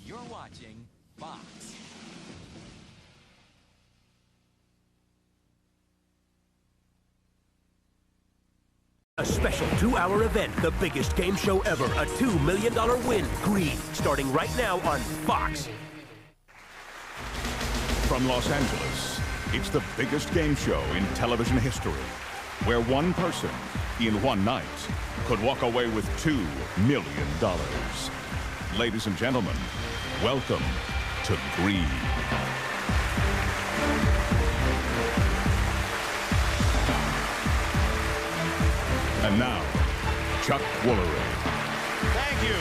You're watching Fox. A special 2-hour event, the biggest game show ever, a $2 million win, Greed, starting right now on Fox. From Los Angeles, it's the biggest game show in television history, where one person, in one night, could walk away with $2 million. Ladies and gentlemen, welcome to Greed. And now, Chuck Woolery. Thank you.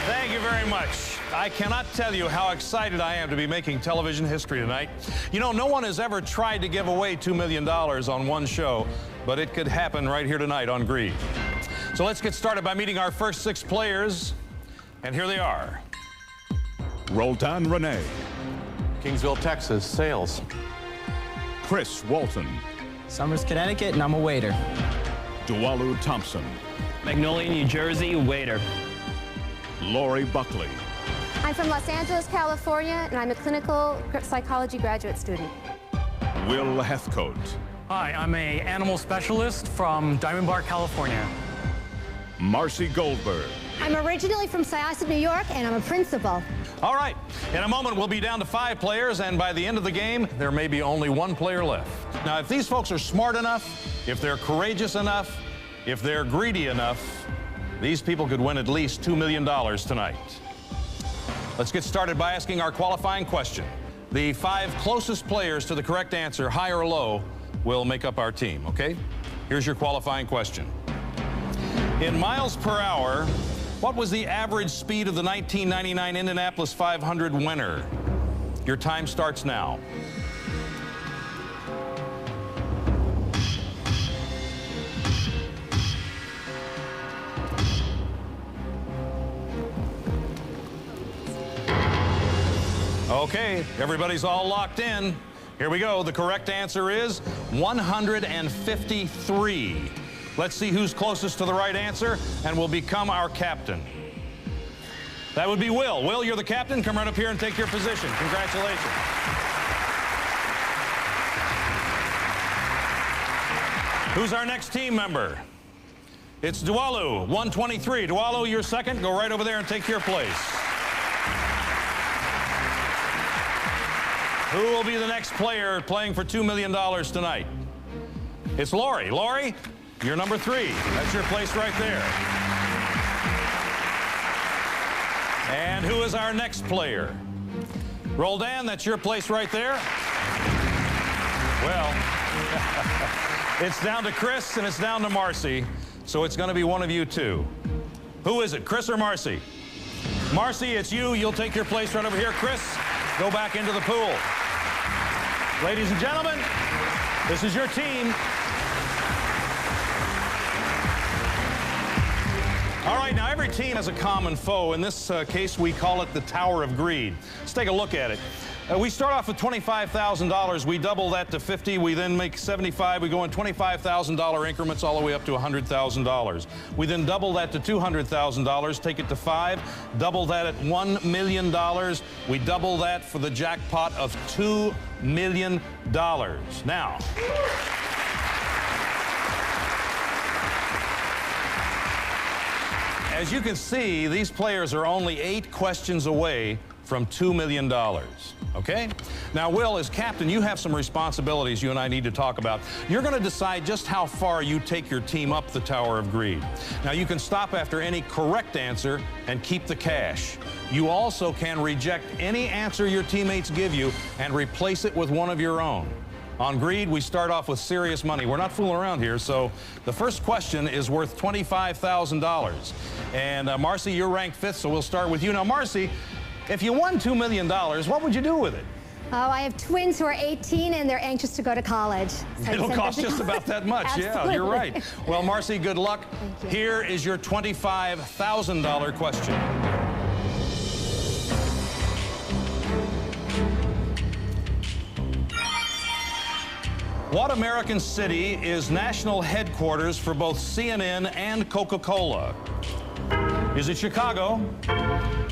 Thank you very much. I cannot tell you how excited I am to be making television history tonight. You know, no one has ever tried to give away $2 million on one show, but it could happen right here tonight on Greed. So let's get started by meeting our first 6 players, and here they are. Roldan Renee. Kingsville, Texas, sales. Chris Walton. Somers, Connecticut, and I'm a waiter. Dualu Thompson. Magnolia, New Jersey, waiter. Lori Buckley. I'm from Los Angeles, California, and I'm a clinical psychology graduate student. Will Heathcote. Hi, I'm an animal specialist from Diamond Bar, California. Marcy Goldberg. I'm originally from Syosset, New York, and I'm a principal. All right, in a moment we'll be down to 5 players, and by the end of the game, there may be only 1 player left. Now, if these folks are smart enough, if they're courageous enough, if they're greedy enough, these people could win at least $2 million tonight. Let's get started by asking our qualifying question. The 5 closest players to the correct answer, high or low, will make up our team, okay? Here's your qualifying question. In miles per hour, what was the average speed of the 1999 Indianapolis 500 winner? Your time starts now. Okay, everybody's all locked in. Here we go. The correct answer is 153. Let's see who's closest to the right answer and will become our captain. That would be Will. Will, you're the captain. Come right up here and take your position. Congratulations. Who's our next team member? It's Dualu, 123. Dualu, you're second. Go right over there and take your place. Who will be the next player playing for $2 million tonight? It's Lori. Lori, you're number 3. That's your place right there. And who is our next player? Roldan, that's your place right there. Well, it's down to Chris and it's down to Marcy, so it's going to be one of you two. Who is it, Chris or Marcy? Marcy, it's you. You'll take your place right over here. Chris, go back into the pool. Ladies and gentlemen, this is your team. All right, now every team has a common foe. In this case, we call it the Tower of Greed. Let's take a look at it. We start off with $25,000. We double that to 50. We then make 75. We go in $25,000 increments all the way up to $100,000. We then double that to $200,000, take it to 5, double that at $1 million. We double that for the jackpot of $2 million. Now, as you can see, these players are only 8 questions away from $2 million, okay? Now, Will, as captain, you have some responsibilities you and I need to talk about. You're going to decide just how far you take your team up the Tower of Greed. Now, you can stop after any correct answer and keep the cash. You also can reject any answer your teammates give you and replace it with one of your own. On Greed, we start off with serious money. We're not fooling around here, so the first question is worth $25,000. And Marcy, you're ranked 5th, so we'll start with you. Now, Marcy, if you won $2 million, what would you do with it? Oh, I have twins who are 18 and they're anxious to go to college. So it'll cost just about that much. Yeah, you're right. Well, Marcy, good luck. Here is your $25,000 question. What American city is national headquarters for both CNN and Coca-Cola? Is it Chicago,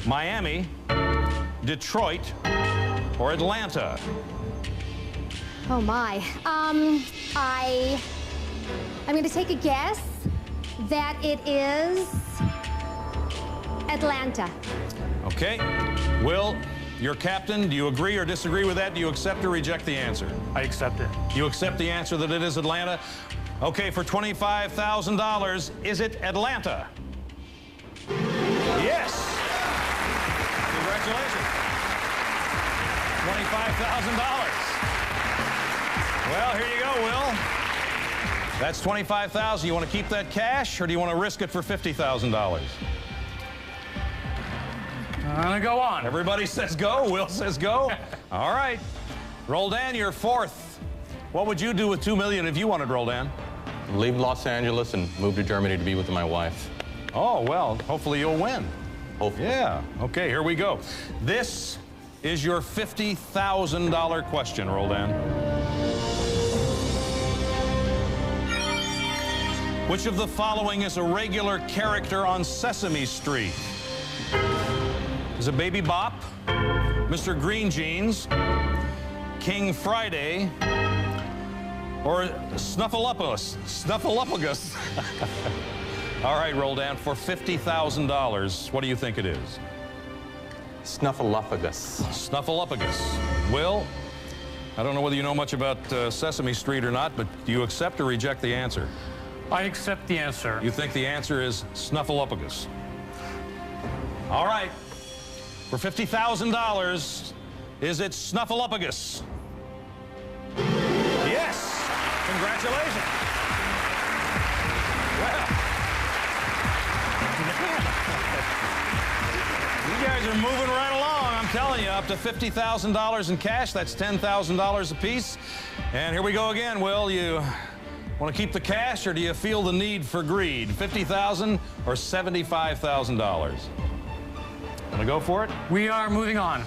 Miami, Detroit, or Atlanta? Oh my. I'm going to take a guess that it is Atlanta. Okay. Will, your captain, do you agree or disagree with that? Do you accept or reject the answer? I accept it. You accept the answer that it is Atlanta? Okay, for $25,000, is it Atlanta? Yes. Congratulations. $25,000. Well, here you go, Will. That's $25,000. You want to keep that cash, or do you want to risk it for $50,000? I'm gonna go on. Everybody says go. Will says go. All right. Roldan, you're fourth. What would you do with $2 million if you wanted, Roldan? Leave Los Angeles and move to Germany to be with my wife. Oh, well, hopefully you'll win. Hopefully. Yeah. Okay, here we go. This is your $50,000 question, Roldan. Which of the following is a regular character on Sesame Street? Is it Baby Bop, Mr. Green Jeans, King Friday, or Snuffleupagus? Snuffleupagus. All right, Roldan, for $50,000, what do you think it is? Snuffleupagus. Snuffleupagus. Will, I don't know whether you know much about Sesame Street or not, but do you accept or reject the answer? I accept the answer. You think the answer is Snuffleupagus? All right. For $50,000, is it Snuffleupagus? Yes. Congratulations. Well, you guys are moving right along. I'm telling you, up to $50,000 in cash. That's $10,000 apiece. And here we go again, Will. You want to keep the cash, or do you feel the need for greed? $50,000 or $75,000? Want to go for it? We are moving on.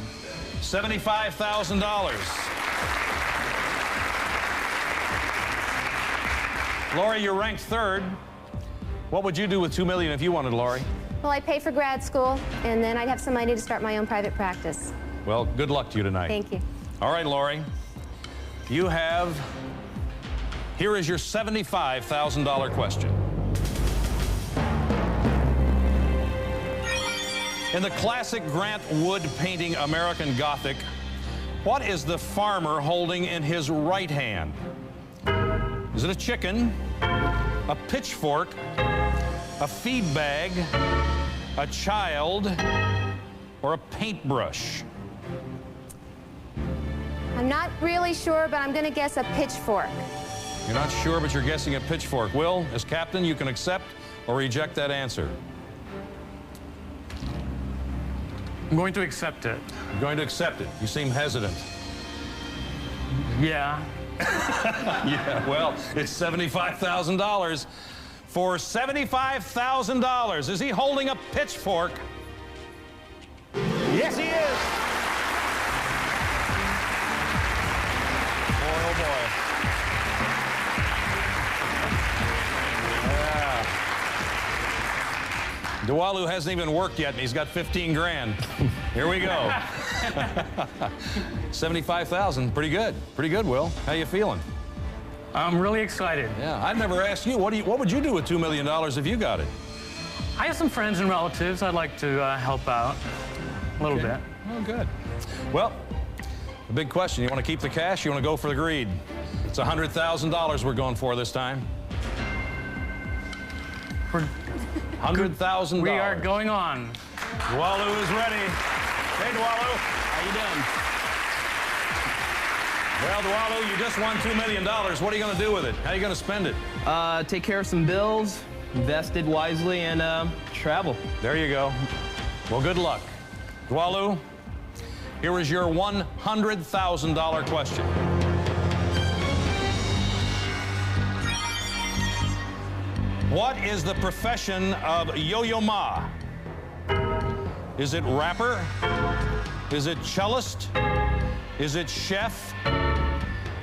$75,000. Lori, you're ranked third. What would you do with $2 million if you wanted, Lori? Well, I pay for grad school, and then I'd have some money to start my own private practice. Well, good luck to you tonight. Thank you. All right, Lori. You have... Here is your $75,000 question. In the classic Grant Wood painting American Gothic, what is the farmer holding in his right hand? Is it a chicken, a pitchfork, a feed bag, a child, or a paintbrush? I'm not really sure, but I'm going to guess a pitchfork. You're not sure, but you're guessing a pitchfork. Will, as captain, you can accept or reject that answer. I'm going to accept it. You're going to accept it. You seem hesitant. Yeah. Yeah, well, it's $75,000. For $75,000, is he holding a pitchfork? Yes, he is. Boy, oh boy. Yeah. Dualu hasn't even worked yet, and he's got 15 grand. Here we go. 75,000, pretty good. Pretty good, Will. How you feeling? I'm really excited. Yeah, I'd never asked you. What would you do with $2 million if you got it? I have some friends and relatives I'd like to help out a little bit. Oh, good. Well, the big question, you want to keep the cash? You want to go for the greed? It's $100,000 we're going for this time. $100,000. We are going on. Dualu is ready. Hey, Dualu. How you doing? Well, Dualu, you just won $2 million. What are you going to do with it? How are you going to spend it? Take care of some bills, invest it wisely, and travel. There you go. Well, good luck. Dualu, here is your $100,000 question. What is the profession of Yo-Yo Ma? Is it rapper? Is it cellist? Is it chef?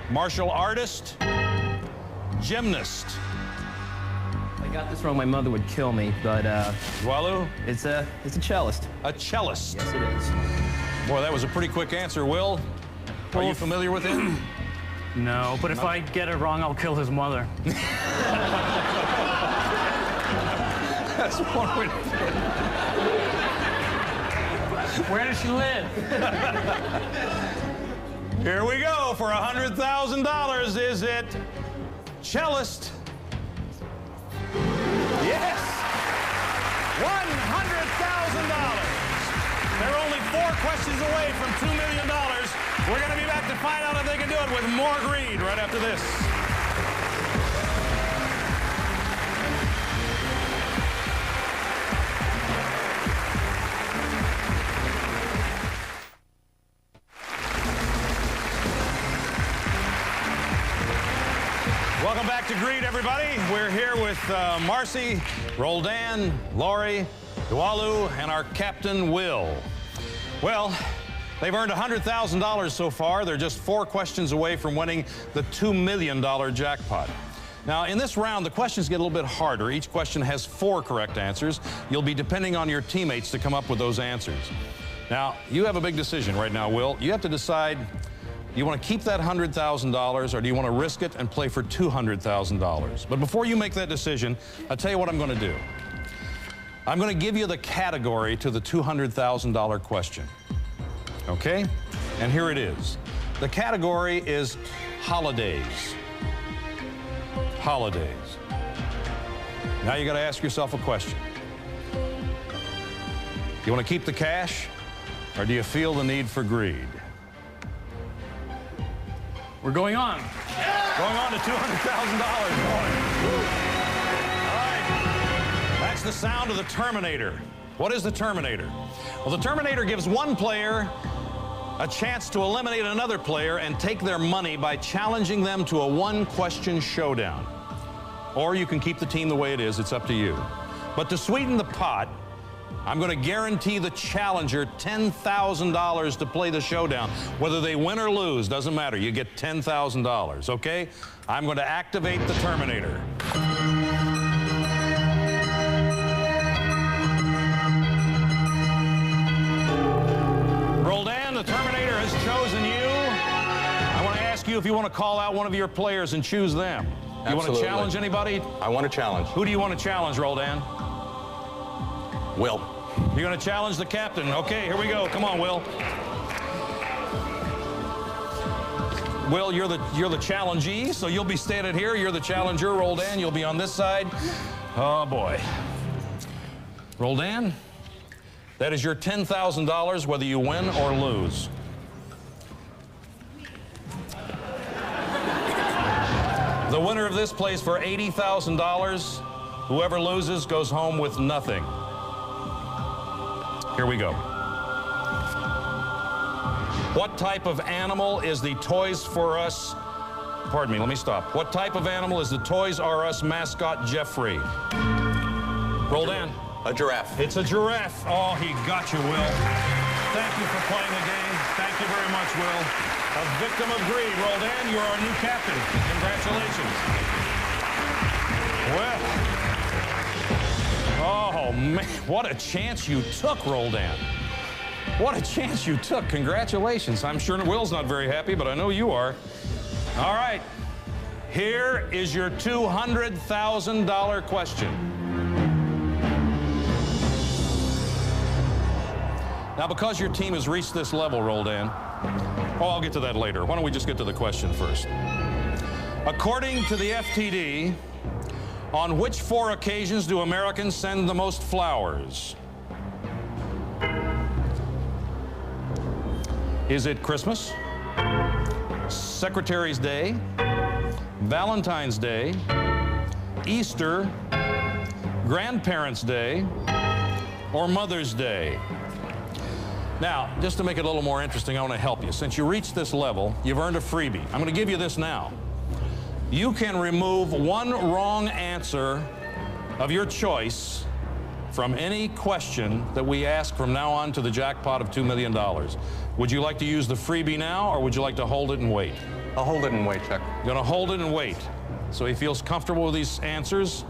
Martial artist? Gymnast? Like got this wrong, my mother would kill me, but Walu? it's a cellist. A cellist. Yes, it is. Boy, that was a pretty quick answer. Will, are you familiar with him? No, but if I get it wrong, I'll kill his mother. That's one way to do it. Where does she live? Here we go for $100,000. Is it cellist? Yes! $100,000. They're only 4 questions away from $2 million. We're going to be back to find out if they can do it with more greed right after this. Welcome back to Greed, everybody. We're here with Marcy, Roldan, Laurie, Dualu, and our captain, Will. Well, they've earned $100,000 so far. They're just 4 questions away from winning the $2 million jackpot. Now, in this round, the questions get a little bit harder. Each question has 4 correct answers. You'll be depending on your teammates to come up with those answers. Now, you have a big decision right now, Will. You have to decide, you want to keep that $100,000 or do you want to risk it and play for $200,000? But before you make that decision, I'll tell you what I'm going to do. I'm going to give you the category to the $200,000 question. Okay? And here it is. The category is holidays. Holidays. Now you got to ask yourself a question. You want to keep the cash or do you feel the need for greed? We're going on. Going on to $200,000, boy. All right. That's the sound of the Terminator. What is the Terminator? Well, the Terminator gives one player a chance to eliminate another player and take their money by challenging them to a 1-question showdown. Or you can keep the team the way it is. It's up to you. But to sweeten the pot, I'm going to guarantee the challenger $10,000 to play the showdown. Whether they win or lose, doesn't matter. You get $10,000, okay? I'm going to activate the Terminator. Roldan, the Terminator has chosen you. I want to ask you if you want to call out one of your players and choose them. You want to challenge anybody? I want to challenge. Who do you want to challenge, Roldan? Will. You're going to challenge the captain. Okay, here we go. Come on, Will. Will, you're the challengee, so you'll be standing here. You're the challenger, Roldan. You'll be on this side. Oh, boy. Roldan, that is your $10,000 whether you win or lose. The winner of this plays for $80,000. Whoever loses goes home with nothing. Here we go. What type of animal is the Toys R Us, pardon me, let me stop. What type of animal is the Toys R Us mascot, Jeffrey? Roldan. A giraffe. It's a giraffe. Oh, he got you, Will. Thank you for playing the game. Thank you very much, Will. A victim of greed. Roldan, you're our new captain. Congratulations. Well. Oh, man, what a chance you took, Roldan. What a chance you took. Congratulations. I'm sure Will's not very happy, but I know you are. All right. Here is your $200,000 question. Now, because your team has reached this level, Roldan, I'll get to that later. Why don't we just get to the question first? According to the FTD, on which 4 occasions do Americans send the most flowers? Is it Christmas, Secretary's Day, Valentine's Day, Easter, Grandparents' Day, or Mother's Day? Now, just to make it a little more interesting, I want to help you. Since you reached this level, you've earned a freebie. I'm going to give you this now. You can remove one wrong answer of your choice from any question that we ask from now on to the jackpot of $2 million. Would you like to use the freebie now, or would you like to hold it and wait? I'll hold it and wait, Chuck. You're going to hold it and wait. So he feels comfortable with these answers.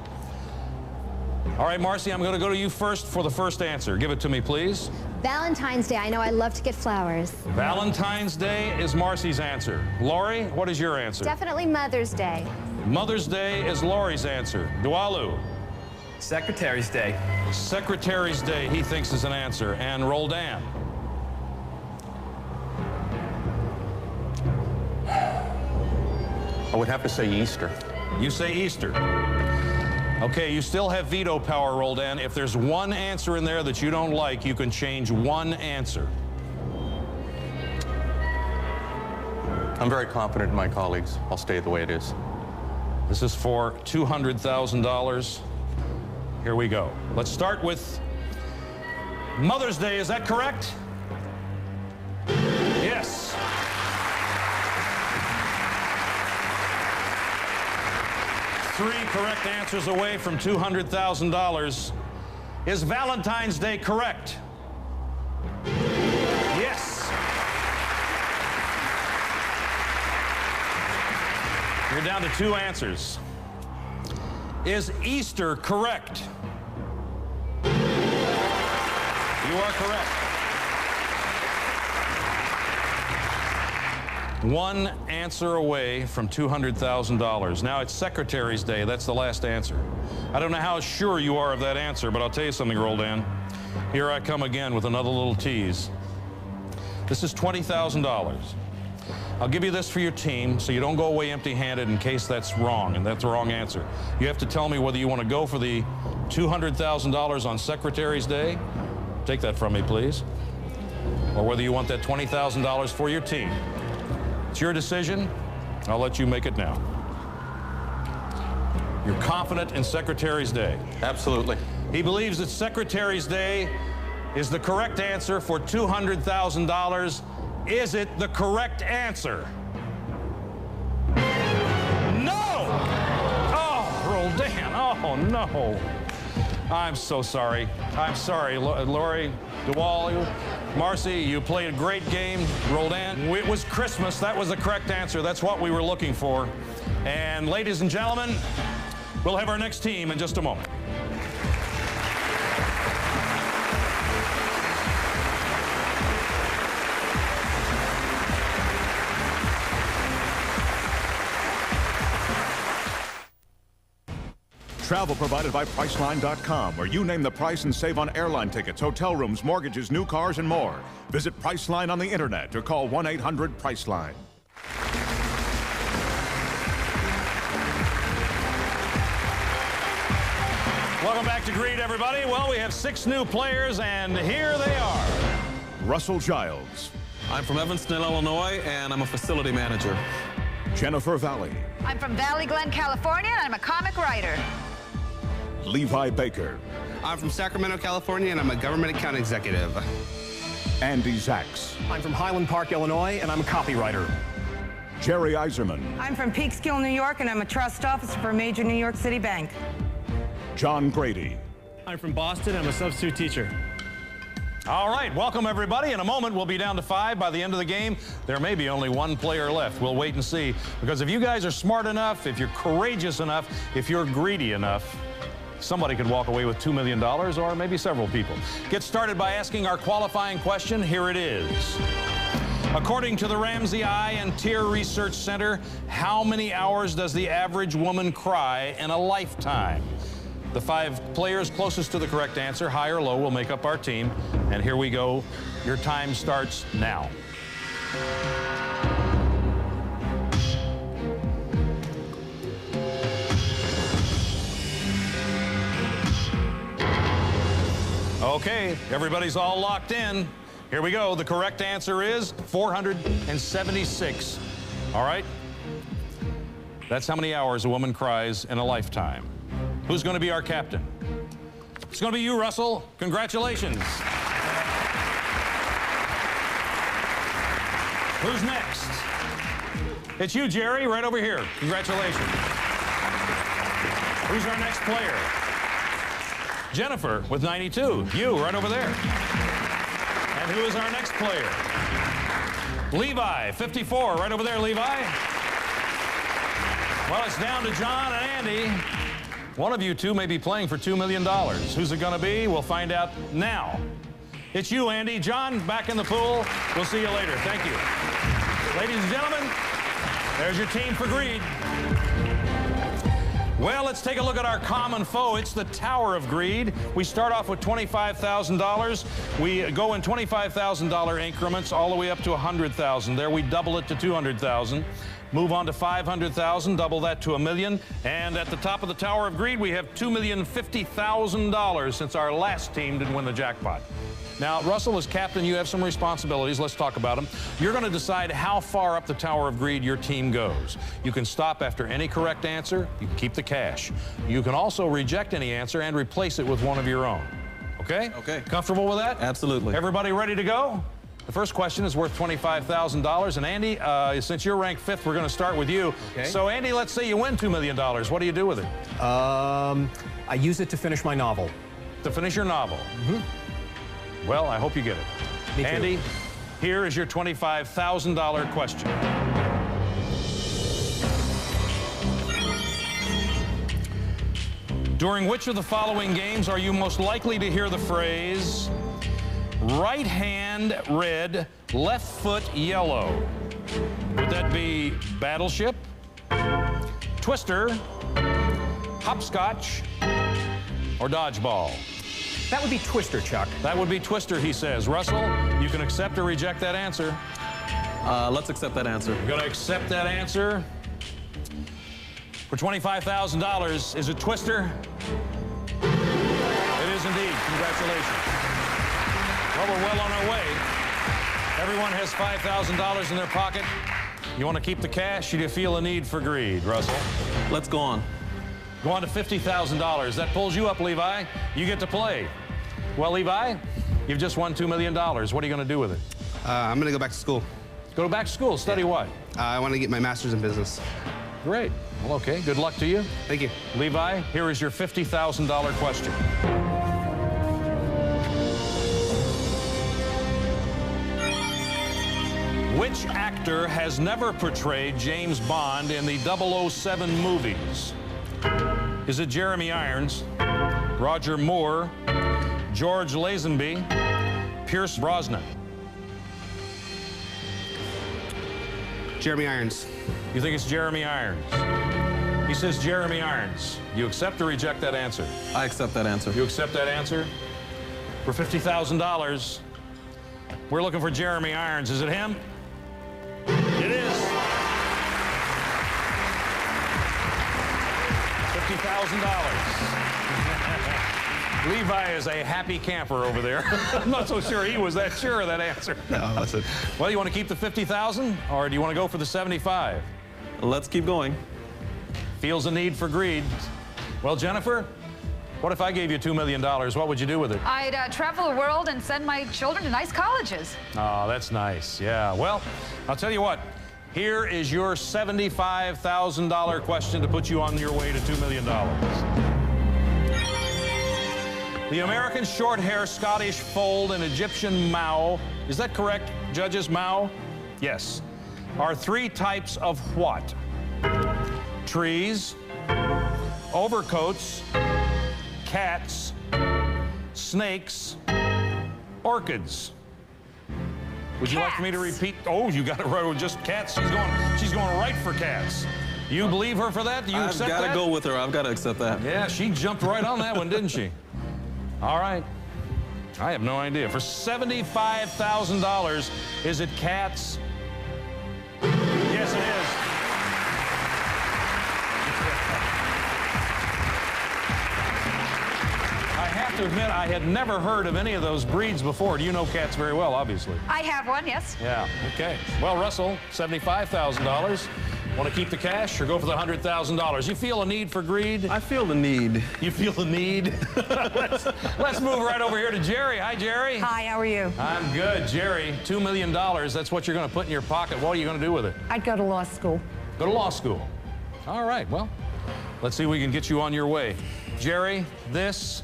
All right, Marcy, I'm going to go to you first for the first answer. Give it to me, please. Valentine's Day. I know I love to get flowers. Valentine's Day is Marcy's answer. Lori, what is your answer? Definitely Mother's Day. Mother's Day is Lori's answer. Dualu. Secretary's Day. Secretary's Day, he thinks, is an answer. And Roldan. I would have to say Easter. You say Easter. Okay, you still have veto power, Roldan. If there's one answer in there that you don't like, you can change one answer. I'm very confident in my colleagues. I'll stay the way it is. This is for $200,000. Here we go. Let's start with Mother's Day. Is that correct? Yes. Three correct answers away from $200,000. Is Valentine's Day correct? Yes. You're down to two answers. Is Easter correct? You are correct. One answer away from $200,000. Now it's Secretary's Day. That's the last answer. I don't know how sure you are of that answer, but I'll tell you something, Roldan. Here I come again with another little tease. This is $20,000. I'll give you this for your team so you don't go away empty-handed in case that's wrong, and that's the wrong answer. You have to tell me whether you want to go for the $200,000 on Secretary's Day. Take that from me, please. Or whether you want that $20,000 for your team. It's your decision. I'll let you make it now. You're confident in Secretary's Day? Absolutely. He believes that Secretary's Day is the correct answer for $200,000. Is it the correct answer? No! Oh, Roldan. Oh, no. I'm so sorry. I'm sorry, Lori, DeWall, Marcy, you played a great game. Roldan, it was Christmas. That was the correct answer. That's what we were looking for. And ladies and gentlemen, we'll have our next team in just a moment. Travel provided by Priceline.com, where you name the price and save on airline tickets, hotel rooms, mortgages, new cars, and more. Visit Priceline on the internet or call 1-800-PRICELINE. Welcome back to Greed, everybody. Well, we have 6 new players, and here they are. Russell Giles. I'm from Evanston, Illinois, and I'm a facility manager. Jennifer Valley. I'm from Valley Glen, California, and I'm a comic writer. Levi Baker. I'm from Sacramento, California, and I'm a government account executive. Andy Zacks. I'm from Highland Park, Illinois, and I'm a copywriter. Jerry Iserman. I'm from Peekskill, New York, and I'm a trust officer for a major New York City bank. John Grady. I'm from Boston. I'm a substitute teacher. All right, welcome everybody. In a moment, we'll be down to 5 by the end of the game. There may be only 1 player left. We'll wait and see, because if you guys are smart enough, if you're courageous enough, if you're greedy enough, somebody could walk away with $2 million, or maybe several people. Get started by asking our qualifying question. Here it is. According to the Ramsey Eye and Tear Research Center, how many hours does the average woman cry in a lifetime? The 5 players closest to the correct answer, high or low, will make up our team. And here we go. Your time starts now. Okay, everybody's all locked in. Here we go. The correct answer is 476. All right? That's how many hours a woman cries in a lifetime. Who's going to be our captain? It's going to be you, Russell. Congratulations. Who's next? It's you, Jerry, right over here. Congratulations. Who's our next player? Jennifer with 92. You, right over there. And who is our next player? Levi, 54. Right over there, Levi. Well, it's down to John and Andy. One of you two may be playing for $2 million. Who's it going to be? We'll find out now. It's you, Andy. John, back in the pool. We'll see you later. Thank you. Ladies and gentlemen, there's your team for greed. Well, let's take a look at our common foe. It's the Tower of Greed. We start off with $25,000. We go in $25,000 increments all the way up to $100,000. There we double it to $200,000. Move on to $500,000, double that to $1 million. And at the top of the Tower of Greed, we have $2,050,000 since our last team didn't win the jackpot. Now, Russell, as captain, you have some responsibilities. Let's talk about them. You're going to decide how far up the Tower of Greed your team goes. You can stop after any correct answer. You can keep the cash. You can also reject any answer and replace it with one of your own. Okay? Okay. Comfortable with that? Absolutely. Everybody ready to go? The first question is worth $25,000. And Andy, since you're ranked 5th, we're going to start with you. Okay. So, Andy, let's say you win $2 million. What do you do with it? I use it to finish my novel. To finish your novel? Mm-hmm. Well, I hope you get it. Me too. Andy, here is your $25,000 question. During which of the following games are you most likely to hear the phrase, right hand red, left foot yellow? Would that be Battleship, Twister, Hopscotch, or Dodgeball? That would be Twister, Chuck. That would be Twister, he says. Russell, you can accept or reject that answer. Let's accept that answer. You're going to accept that answer. For $25,000, is it Twister? It is indeed. Congratulations. Well, we're well on our way. Everyone has $5,000 in their pocket. You want to keep the cash, or do you feel a need for greed, Russell? Let's go on. Go on to $50,000. That pulls you up, Levi. You get to play. Well, Levi, you've just won $2 million. What are you going to do with it? I'm going to go back to school. Go back to school. Study what? I want to get my master's in business. Great. Well, okay. Good luck to you. Thank you. Levi, here is your $50,000 question. Which actor has never portrayed James Bond in the 007 movies? Is it Jeremy Irons, Roger Moore, George Lazenby, Pierce Brosnan? Jeremy Irons. You think it's Jeremy Irons? He says Jeremy Irons. You accept or reject that answer? I accept that answer. You accept that answer? For $50,000, we're looking for Jeremy Irons. Is it him? It is. $50,000. Levi is a happy camper over there. I'm not so sure he was that sure of that answer. No, that's it. Well, you want to keep the $50,000, or do you want to go for the $75,000? Let's keep going. Feels a need for greed. Well, Jennifer, what if I gave you $2 million? What would you do with it? I'd travel the world and send my children to nice colleges. Oh, that's nice. Yeah. Well, I'll tell you what. Here is your $75,000 question to put you on your way to $2 million. The American short-hair, Scottish fold, and Egyptian Mao, is that correct, judges? Mao? Yes. Are 3 types of what? Trees, overcoats, cats, snakes, orchids. Would you like for me to repeat? Oh, you got it right with just cats. She's going right for cats. You believe her for that? Do you accept that? I've got to go with her. I've got to accept that. Yeah, she jumped right on that one, didn't she? All right. I have no idea. For $75,000, is it cats? Yes, it is. I have to admit, I had never heard of any of those breeds before. Do you know cats very well, obviously? I have one, yes. Yeah, okay. Well, Russell, $75,000. Want to keep the cash or go for the $100,000? You feel a need for greed? I feel the need. You feel the need? let's move right over here to Jerry. Hi, Jerry. Hi, how are you? I'm good. Jerry, $2 million. That's what you're going to put in your pocket. What are you going to do with it? I'd go to law school. Go to law school. All right, well, let's see if we can get you on your way. Jerry, this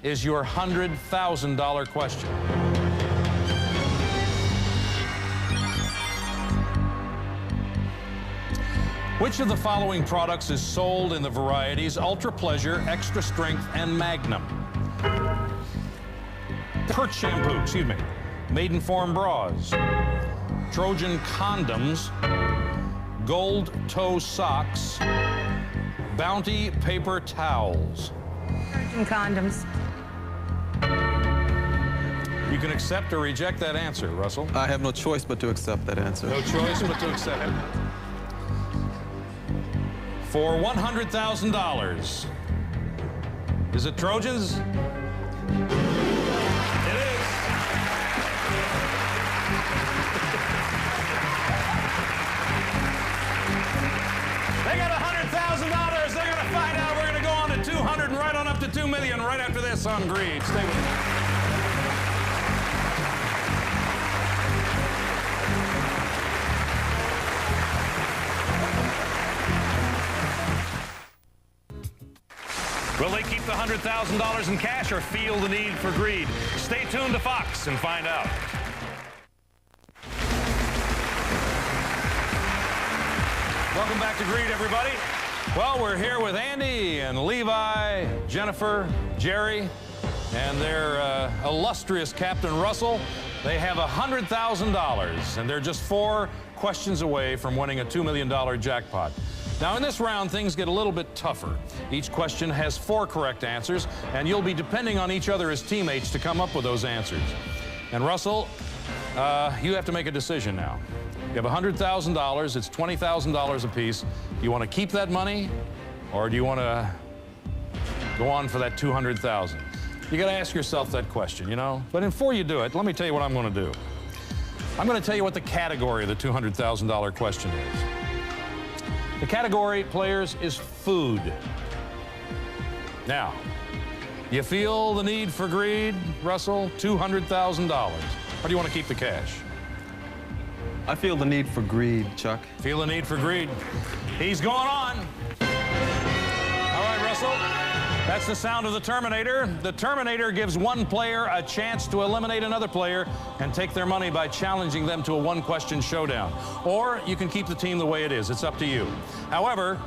is your $100,000 question. Which of the following products is sold in the varieties Ultra Pleasure, Extra Strength, and Magnum? Perch shampoo, excuse me. Maidenform bras. Trojan condoms. Gold toe socks. Bounty paper towels. Trojan condoms. You can accept or reject that answer, Russell. I have no choice but to accept that answer. No choice but to accept it. For $100,000. Is it Trojans? It is. They got $100,000. They're going to find out. We're going to go on to 200 and right on up to 2 million right after this on Greed. Stay with me. Will they keep the $100,000 in cash or feel the need for greed? Stay tuned to Fox and find out. Welcome back to Greed, everybody. Well, we're here with Andy and Levi, Jennifer, Jerry, and their illustrious Captain Russell. They have $100,000, and they're just 4 questions away from winning a $2 million jackpot. Now, in this round, things get a little bit tougher. Each question has 4 correct answers, and you'll be depending on each other as teammates to come up with those answers. And Russell, you have to make a decision now. You have $100,000. It's $20,000 apiece. Do you want to keep that money, or do you want to go on for that $200,000? You got to ask yourself that question, you know? But before you do it, let me tell you what I'm going to do. I'm going to tell you what the category of the $200,000 question is. The category, players, is food. Now, you feel the need for greed, Russell? $200,000. Or do you want to keep the cash? I feel the need for greed, Chuck. Feel the need for greed. He's going on. All right, Russell. That's the sound of the Terminator. The Terminator gives one player a chance to eliminate another player and take their money by challenging them to a 1-question showdown. Or you can keep the team the way it is. It's up to you. However,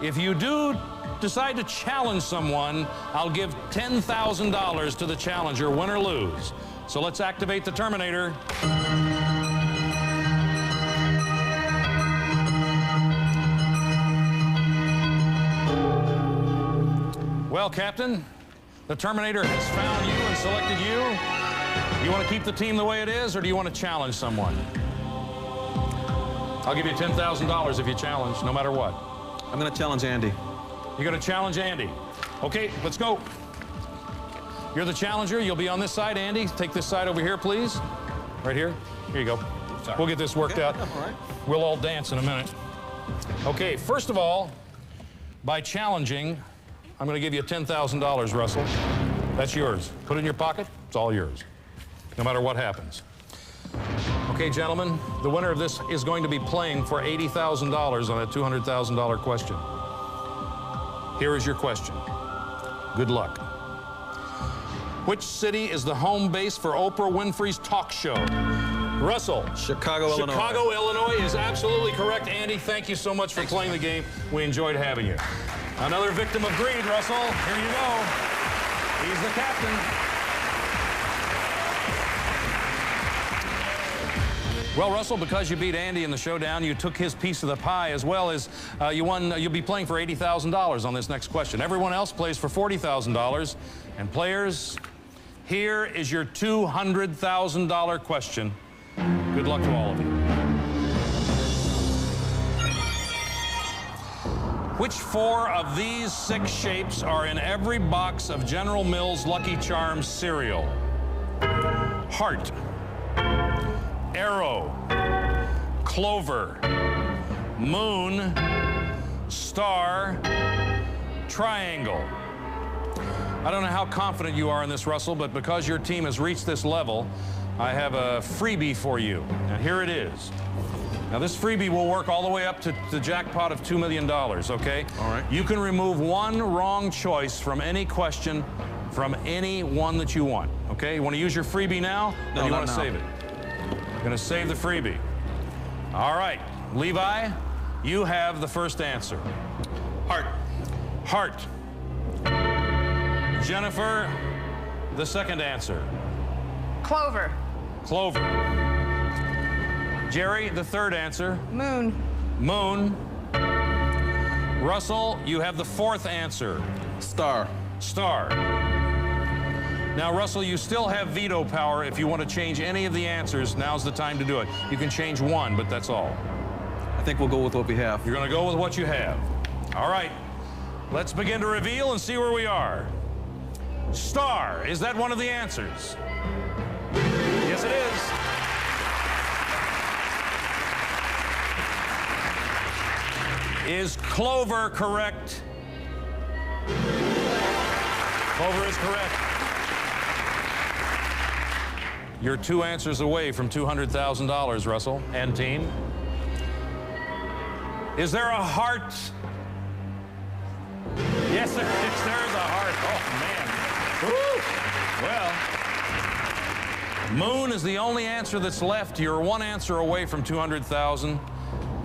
if you do decide to challenge someone, I'll give $10,000 to the challenger, win or lose. So let's activate the Terminator. Well, Captain, the Terminator has found you and selected you. You want to keep the team the way it is, or do you want to challenge someone? I'll give you $10,000 if you challenge, no matter what. I'm going to challenge Andy. You're going to challenge Andy. Okay, let's go. You're the challenger. You'll be on this side, Andy. Take this side over here, please. Right here. Here you go. Sorry. We'll get this worked out. All right. We'll all dance in a minute. Okay, first of all, by challenging, I'm going to give you $10,000, Russell. That's yours. Put it in your pocket. It's all yours, no matter what happens. Okay, gentlemen, the winner of this is going to be playing for $80,000 on that $200,000 question. Here is your question. Good luck. Which city is the home base for Oprah Winfrey's talk show? Russell. Chicago, Illinois. Chicago, Illinois is absolutely correct. Andy, thank you so much for playing the game. We enjoyed having you. Another victim of greed, Russell. Here you go. He's the captain. Well, Russell, because you beat Andy in the showdown, you took his piece of the pie, as well as you won. You'll be playing for $80,000 on this next question. Everyone else plays for $40,000. And players, here is your $200,000 question. Good luck to all of you. Which 4 of these 6 shapes are in every box of General Mills Lucky Charms cereal? Heart, arrow, clover, moon, star, triangle. I don't know how confident you are in this, Russell, but because your team has reached this level, I have a freebie for you, and here it is. Now, this freebie will work all the way up to the jackpot of $2 million, okay? All right. You can remove one wrong choice from any question from any one that you want, okay? You want to use your freebie now, or do you want to save it? You're going to save the freebie. All right. Levi, you have the first answer. Heart. Heart. Jennifer, the second answer. Clover. Clover. Jerry, the third answer. Moon. Moon. Russell, you have the fourth answer. Star. Star. Now, Russell, you still have veto power. If you want to change any of the answers, now's the time to do it. You can change one, but that's all. I think we'll go with what we have. You're going to go with what you have. All right. Let's begin to reveal and see where we are. Star, is that one of the answers? Yes, it is. Is Clover correct? Clover is correct. You're 2 answers away from $200,000, Russell and team. Is there a heart? Yes, there is. There's a heart. Oh, man. Woo! Well, moon is the only answer that's left. You're 1 answer away from $200,000.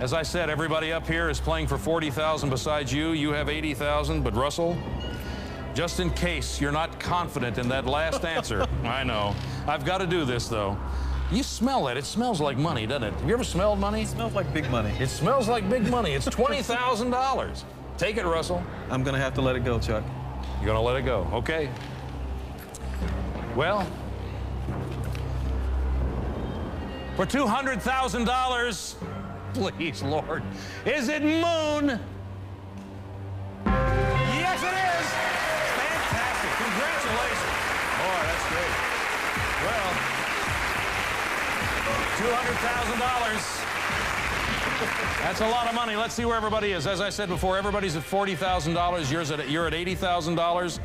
As I said, everybody up here is playing for $40,000 besides you. You have $80,000, but Russell, just in case you're not confident in that last answer, I know. I've got to do this, though. You smell that. It smells like money, doesn't it? Have you ever smelled money? It smells like big money. It smells like big money. It's $20,000. Take it, Russell. I'm going to have to let it go, Chuck. You're going to let it go. Okay. Well, for $200,000, please, Lord, is it moon? Yes, it is. Fantastic. Congratulations. Boy, that's great. Well, $200,000. That's a lot of money. Let's see where everybody is. As I said before, everybody's at $40,000. You're at $80,000.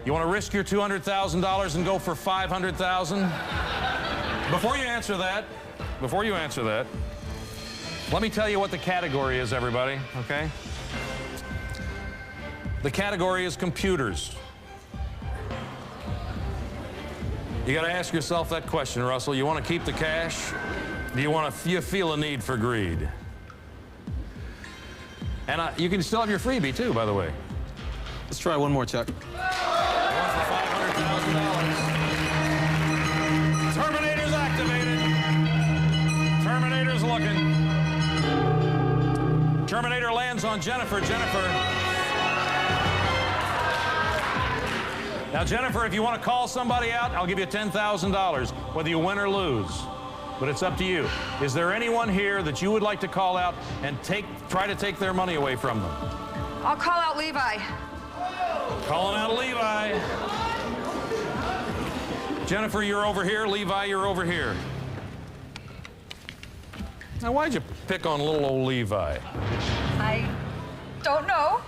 You want to risk your $200,000 and go for $500,000? Before you answer that, let me tell you what the category is, everybody, okay? The category is computers. You got to ask yourself that question, Russell. You want to keep the cash? Do you feel a need for greed? And you can still have your freebie, too, by the way. Let's try one more, Chuck. Going for $500,000. Terminator's activated. Terminator's looking. Terminator lands on Jennifer. Jennifer. Now, Jennifer, if you want to call somebody out, I'll give you $10,000, whether you win or lose. But it's up to you. Is there anyone here that you would like to call out and try to take their money away from them? I'll call out Levi. Calling out Levi. Jennifer, you're over here. Levi, you're over here. Now, why'd you pick on little old Levi? I don't know.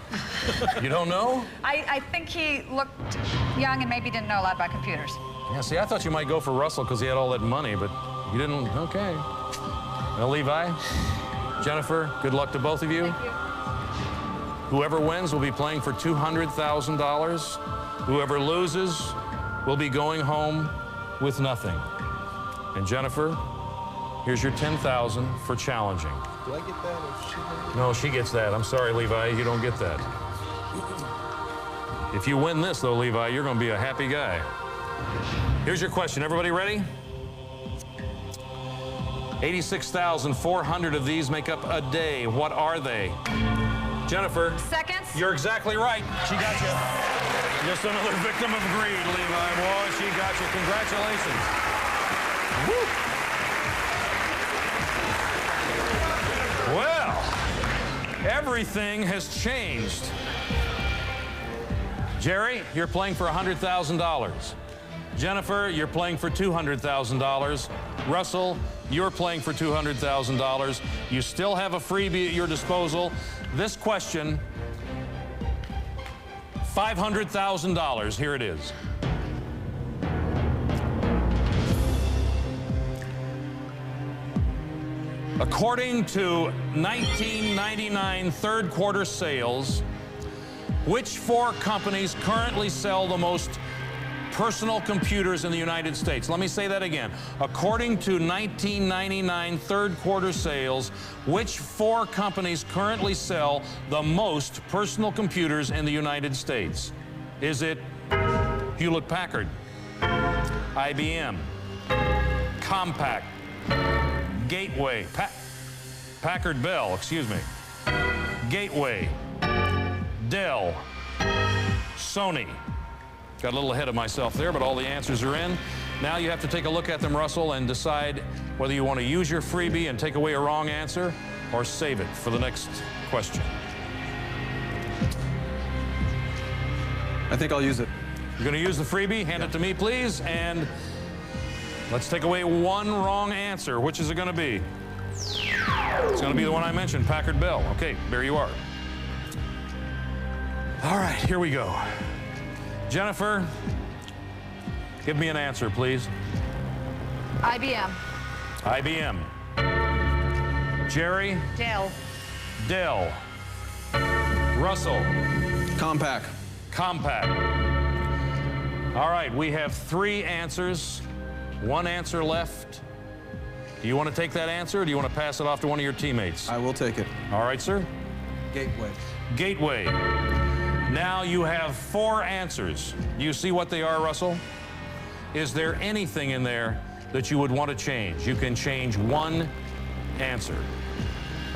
You don't know? I think he looked young and maybe didn't know a lot about computers. Yeah, see, I thought you might go for Russell because he had all that money, but you didn't. Okay. Well, Levi, Jennifer, good luck to both of you. Thank you. Whoever wins will be playing for $200,000. Whoever loses will be going home with nothing. And Jennifer, here's your $10,000 for challenging. Do I get that or she? No, she gets that. I'm sorry, Levi, you don't get that. If you win this, though, Levi, you're going to be a happy guy. Here's your question. Everybody ready? 86,400 of these make up a day. What are they? Jennifer. Seconds. You're exactly right. She got you. Just another victim of greed, Levi. Boy, she got you. Congratulations. Woo. Well, everything has changed. Jerry, you're playing for $100,000. Jennifer, you're playing for $200,000. Russell, you're playing for $200,000. You still have a freebie at your disposal. This question, $500,000. Here it is. According to 1999 third quarter sales, which 4 companies currently sell the most personal computers in the United States. Let me say that again. According to 1999 third quarter sales, which 4 companies currently sell the most personal computers in the United States? Is it Hewlett-Packard, IBM, Compaq, Gateway, Packard Bell, excuse me, Gateway, Dell, Sony? Got a little ahead of myself there, but all the answers are in. Now you have to take a look at them, Russell, and decide whether you want to use your freebie and take away a wrong answer or save it for the next question. I think I'll use it. You're going to use the freebie? Hand it to me, please. And let's take away one wrong answer. Which is it going to be? It's going to be the one I mentioned, Packard Bell. Okay, there you are. All right, here we go. Jennifer, give me an answer, please. IBM. IBM. Jerry? Dell. Dell. Russell? Compaq. Compaq. All right, we have 3 answers, 1 answer left. Do you want to take that answer, or do you want to pass it off to one of your teammates? I will take it. All right, sir. Gateway. Gateway. Now you have 4 answers. Do you see what they are, Russell? Is there anything in there that you would want to change? You can change 1 answer.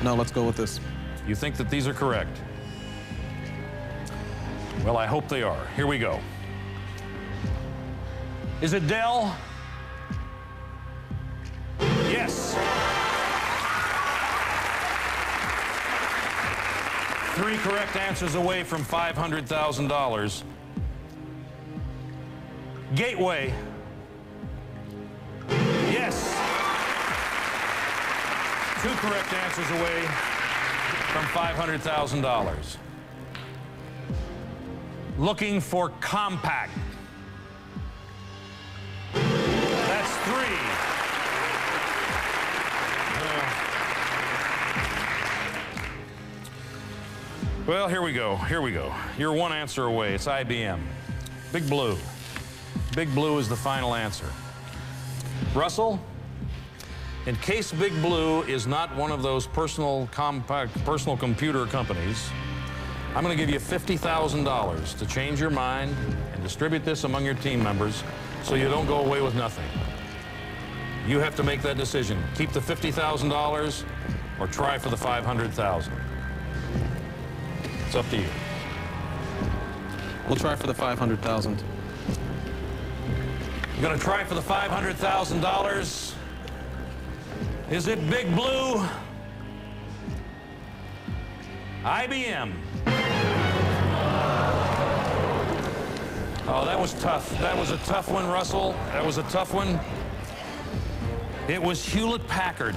No, let's go with this. You think that these are correct? Well, I hope they are. Here we go. Is it Dell? Yes. 3 correct answers away from $500,000. Gateway. Yes. 2 correct answers away from $500,000. Looking for Compaq. That's 3. Well, here we go. Here we go. You're 1 answer away. It's IBM. Big Blue. Big Blue is the final answer. Russell, in case Big Blue is not one of those personal computer companies, I'm going to give you $50,000 to change your mind and distribute this among your team members so you don't go away with nothing. You have to make that decision. Keep the $50,000 or try for the $500,000. It's up to you. We'll try for the $500,000. You're going to try for the $500,000. Is it Big Blue? IBM. Oh, that was tough. That was a tough one, Russell. That was a tough one. It was Hewlett-Packard.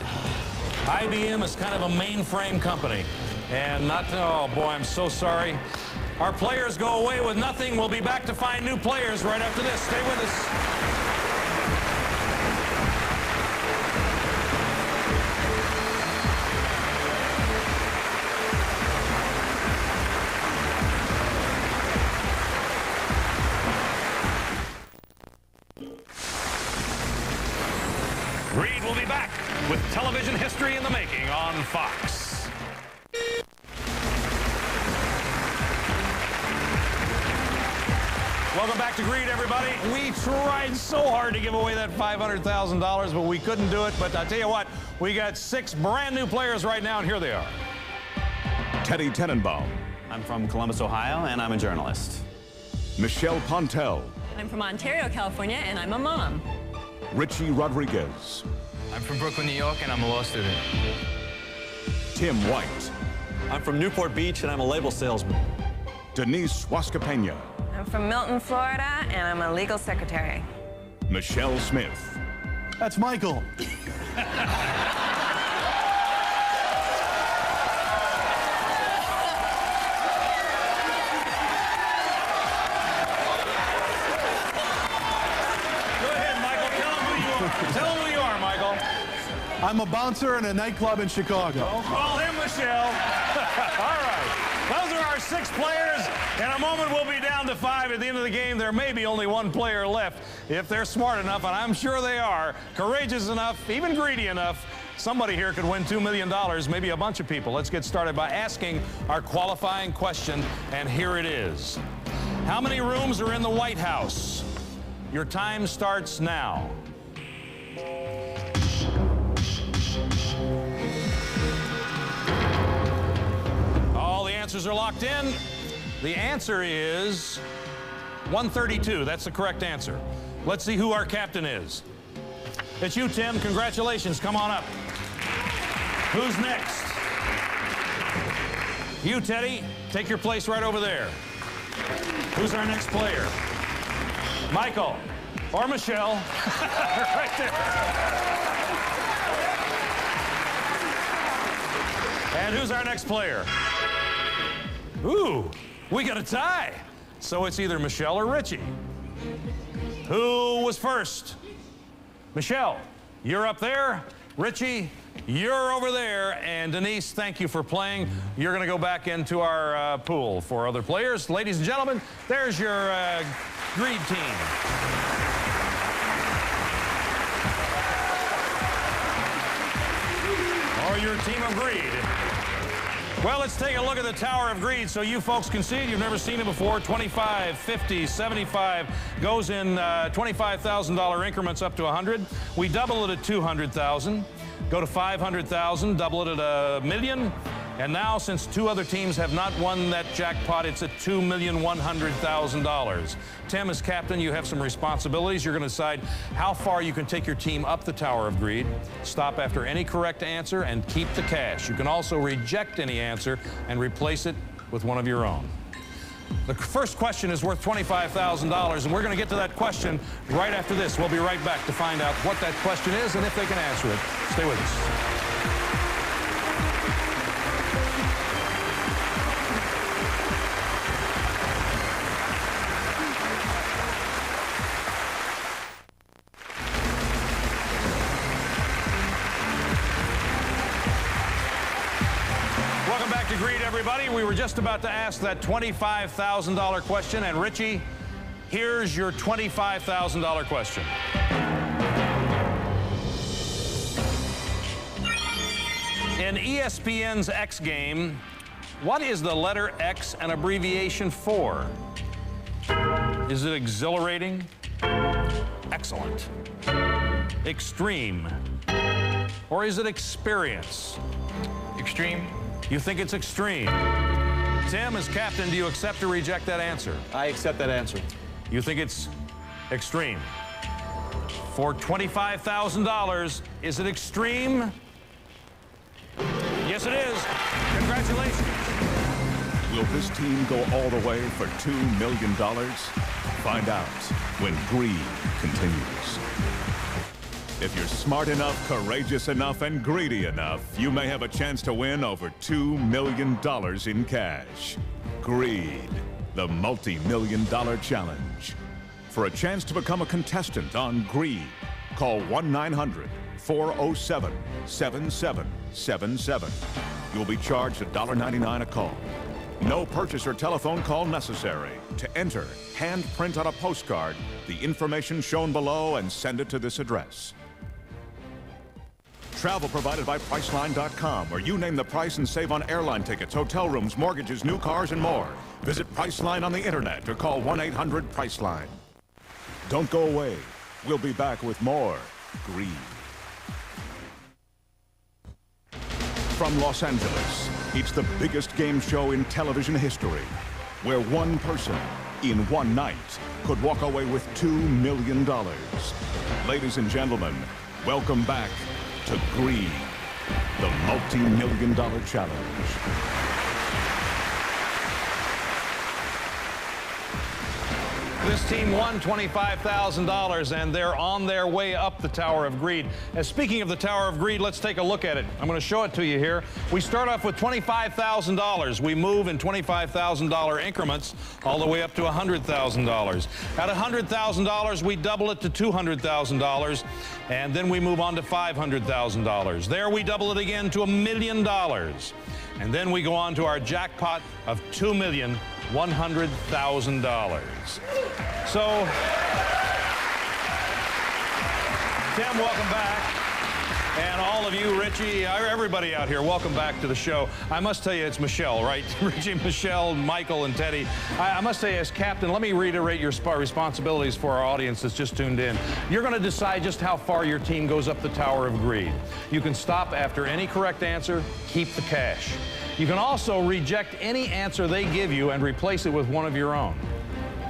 IBM is kind of a mainframe company. And not, oh boy, I'm so sorry. Our players go away with nothing. We'll be back to find new players right after this. Stay with us. Reed will be back with television history in the making on Fox. Welcome back to Greed, everybody. We tried so hard to give away that $500,000, but we couldn't do it. But I tell you what, we got 6 brand new players right now, and here they are. Teddy Tenenbaum. I'm from Columbus, Ohio, and I'm a journalist. Michelle Pontel. I'm from Ontario, California, and I'm a mom. Richie Rodriguez. I'm from Brooklyn, New York, and I'm a law student. Tim White. I'm from Newport Beach, and I'm a label salesman. Denise Wascapena. I'm from Milton, Florida, and I'm a legal secretary. Michelle Smith. That's Michael. Go ahead, Michael. Tell them who you are. Tell them who you are, Michael. I'm a bouncer in a nightclub in Chicago. Don't call him Michelle. All right. Those are our 6 players. In a moment, we'll be down to 5 at the end of the game. There may be only 1 player left. If they're smart enough, and I'm sure they are, courageous enough, even greedy enough, somebody here could win $2 million, maybe a bunch of people. Let's get started by asking our qualifying question, and here it is. How many rooms are in the White House? Your time starts now. All the answers are locked in. The answer is 132. That's the correct answer. Let's see who our captain is. It's you, Tim. Congratulations. Come on up. Who's next? You, Teddy. Take your place right over there. Who's our next player? Michael or Michelle. Right there. And who's our next player? Ooh, we got a tie. So it's either Michelle or Richie. Who was first? Michelle, you're up there. Richie, you're over there. And Denise, thank you for playing. You're going to go back into our pool for other players. Ladies and gentlemen, there's your greed team. Or your team of greed. Well, let's take a look at the Tower of Greed so you folks can see it. You've never seen it before. 25, 50, 75 goes in $25,000 increments up to 100. We double it at 200,000. Go to 500,000, double it at $1 million. And now, since 2 other teams have not won that jackpot, it's at $2,100,000. Tim, as captain, you have some responsibilities. You're going to decide how far you can take your team up the Tower of Greed, stop after any correct answer, and keep the cash. You can also reject any answer and replace it with one of your own. The first question is worth $25,000, and we're going to get to that question right after this. We'll be right back to find out what that question is and if they can answer it. Stay with us. Everybody, we were just about to ask that $25,000 question, and Richie, here's your $25,000 question. In ESPN's X game, what is the letter X an abbreviation for? Is it exhilarating? Excellent. Extreme? Or is it experience? Extreme. You think it's extreme. Tim, as captain, do you accept or reject that answer? I accept that answer. You think it's extreme. For $25,000, is it extreme? Yes, it is. Congratulations. Will this team go all the way for $2 million? Find out when greed continues. If you're smart enough, courageous enough, and greedy enough, you may have a chance to win over $2 million in cash. Greed, the multi-million-dollar challenge. For a chance to become a contestant on Greed, call 1-900-407-7777. You'll be charged $1.99 a call. No purchase or telephone call necessary. To enter, hand print on a postcard the information shown below and send it to this address. Travel provided by Priceline.com, where you name the price and save on airline tickets, hotel rooms, mortgages, new cars, and more. Visit Priceline on the internet or call 1-800-PRICELINE. Don't go away. We'll be back with more Greed. From Los Angeles, it's the biggest game show in television history, where one person in one night could walk away with $2 million. Ladies and gentlemen, welcome back to Greed, the multi-million-dollar challenge. This team won $25,000, and they're on their way up the Tower of Greed. And speaking of the Tower of Greed, let's take a look at it. I'm going to show it to you here. We start off with $25,000. We move in $25,000 increments all the way up to $100,000. At $100,000, we double it to $200,000, and then we move on to $500,000. There we double it again to $1 million. And then we go on to our jackpot of $2,100,000. So, Tim, welcome back. And all of you, Richie, everybody out here, welcome back to the show. I must tell you, it's Michelle, right? Richie, Michelle, Michael, and Teddy. I must say, as captain, let me reiterate your responsibilities for our audience that's just tuned in. You're going to decide just how far your team goes up the Tower of Greed. You can stop after any correct answer, keep the cash. You can also reject any answer they give you and replace it with one of your own.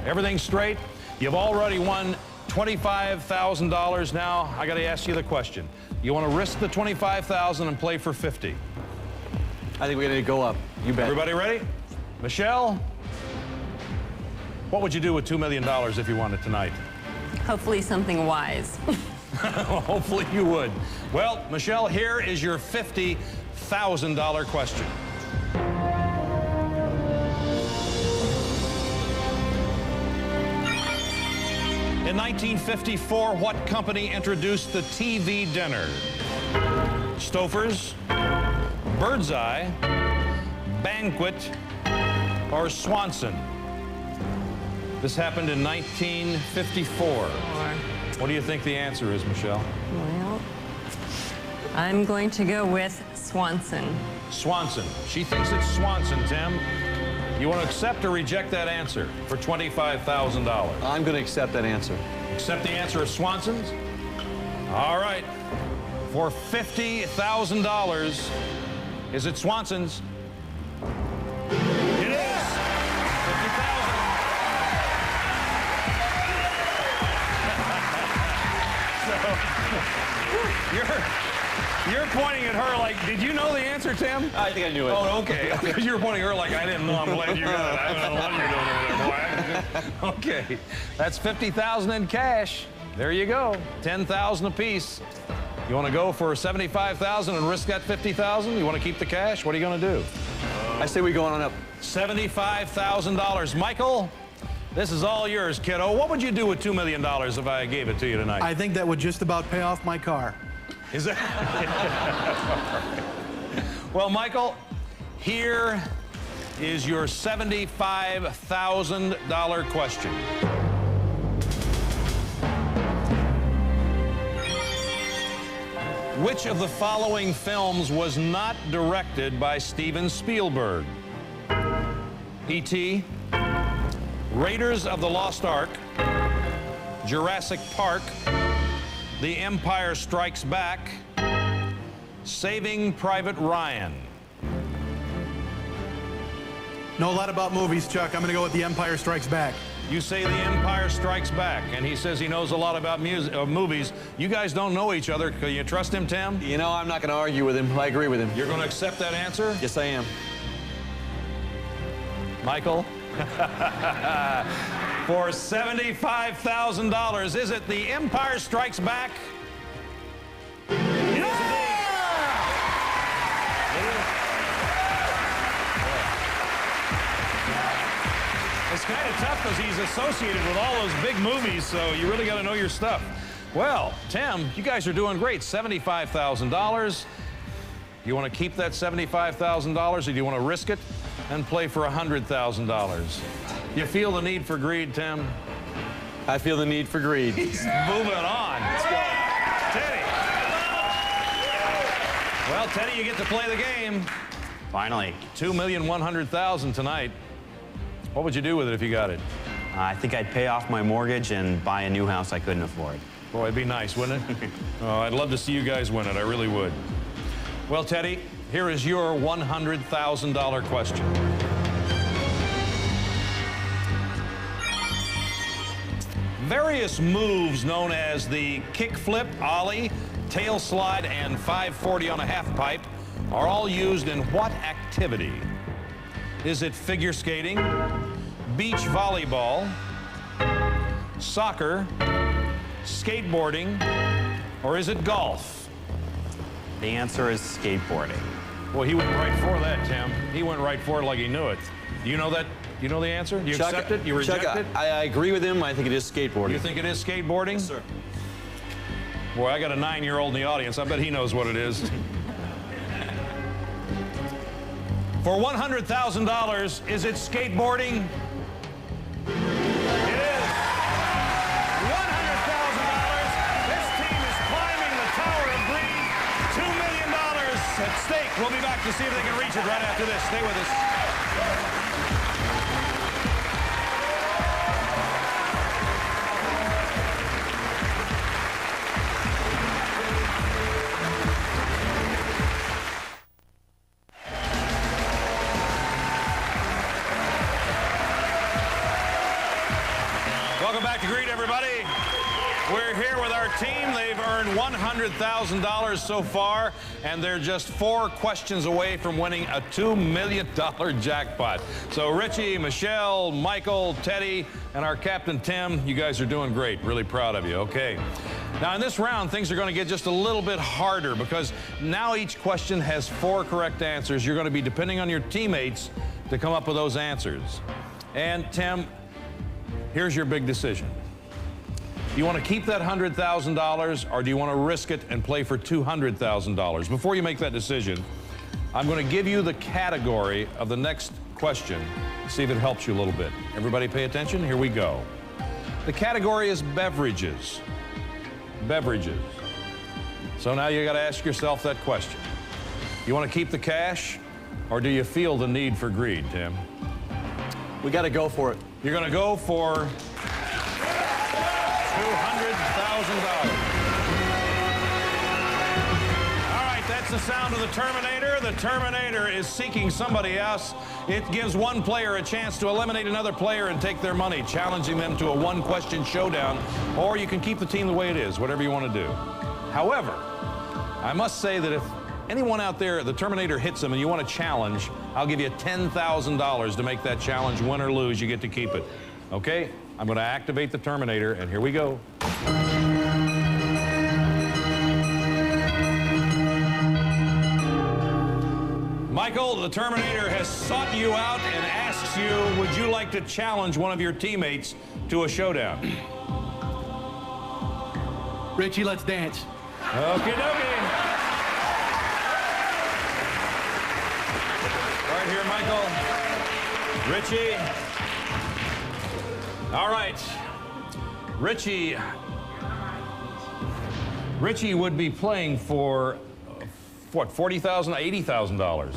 Everything straight? You've already won $25,000. Now, I got to ask you the question. You want to risk the $25,000 and play for $50,000? I think we're going to go up. You bet. Everybody ready? Michelle, what would you do with $2 million if you won it tonight? Hopefully something wise. Hopefully you would. Well, Michelle, here is your $50,000 question. In 1954, what company introduced the TV dinner? Stouffer's, Birdseye, Banquet, or Swanson? This happened in 1954. What do you think the answer is, Michelle? Well, I'm going to go with Swanson. Swanson. She thinks it's Swanson, Tim. You want to accept or reject that answer for $25,000? I'm going to accept that answer. Accept the answer of Swanson's? All right. For $50,000, is it Swanson's? It is! $50,000. You're pointing at her like, did you know the answer, Tim? I think I knew it. Oh, okay. Because you're pointing at her like, I didn't know. I'm glad you got it. I don't know what you're doing over there, boy. Okay. That's $50,000 in cash. There you go. $10,000 apiece. You want to go for $75,000 and risk that $50,000? You want to keep the cash? What are you going to do? I say we go on up. $75,000. Michael, this is all yours, kiddo. What would you do with $2 million if I gave it to you tonight? I think that would just about pay off my car. Is that? Well, Michael, here is your $75,000 question. Which of the following films was not directed by Steven Spielberg? E.T., Raiders of the Lost Ark, Jurassic Park, The Empire Strikes Back, Saving Private Ryan. Know a lot about movies, Chuck. I'm going to go with The Empire Strikes Back. You say The Empire Strikes Back, and he says he knows a lot about movies. You guys don't know each other. Can you trust him, Tim? You know, I'm not going to argue with him. I agree with him. You're going to accept that answer? Yes, I am. Michael? For $75,000, is it The Empire Strikes Back? It is indeed. It is. It's kind of tough because he's associated with all those big movies, so you really got to know your stuff. Well, Tim, you guys are doing great. $75,000. You want to keep that $75,000, or do you want to risk it and play for $100,000? You feel the need for greed, Tim? I feel the need for greed. He's moving on. Let's go. Teddy. Well, Teddy, you get to play the game. Finally. $2,100,000 tonight. What would you do with it if you got it? I think I'd pay off my mortgage and buy a new house I couldn't afford. Boy, it'd be nice, wouldn't it? Oh, I'd love to see you guys win it. I really would. Well, Teddy, here is your $100,000 question. Various moves known as the kickflip, ollie, tail slide, and 540 on a half pipe are all used in what activity? Is it figure skating, beach volleyball, soccer, skateboarding, or is it golf? The answer is skateboarding. Well, he went right for that, Tim. He went right for it like he knew it. Do you know that? You know the answer? You Chuck, accept it? You reject Chuck, it? I agree with him. I think it is skateboarding. You think it is skateboarding? Yes, sir. Boy, I got a 9-year-old in the audience. I bet he knows what it is. For $100,000, is it skateboarding? It is. $100,000. This team is climbing the Tower of Greed. $2 million at stake. We'll be back to see if they can reach it right after this. Stay with us. Welcome back to Greed, everybody. We're here with our team. They've earned $100,000 so far, and they're just 4 questions away from winning a $2 million jackpot. So Richie, Michelle, Michael, Teddy, and our captain, Tim, you guys are doing great. Really proud of you. Okay. Now, in this round, things are going to get just a little bit harder because now each question has 4 correct answers. You're going to be depending on your teammates to come up with those answers. And, Tim, here's your big decision. Do you want to keep that $100,000 or do you want to risk it and play for $200,000? Before you make that decision, I'm going to give you the category of the next question. See if it helps you a little bit. Everybody pay attention. Here we go. The category is beverages. Beverages. So now you got to ask yourself that question. You want to keep the cash or do you feel the need for greed, Tim? We got to go for it. You're going to go for $200,000. All right, that's the sound of the Terminator. The Terminator is seeking somebody else. It gives one player a chance to eliminate another player and take their money, challenging them to a 1-question showdown. Or you can keep the team the way it is, whatever you want to do. However, I must say that if anyone out there, the Terminator hits them and you want to challenge, I'll give you $10,000 to make that challenge. Win or lose, you get to keep it. Okay? I'm going to activate the Terminator, and here we go. Michael, the Terminator has sought you out and asks you, would you like to challenge one of your teammates to a showdown? Richie, let's dance. Okie dokie. Right here, Michael. Richie. All right. Richie would be playing for, what, $40,000, $80,000.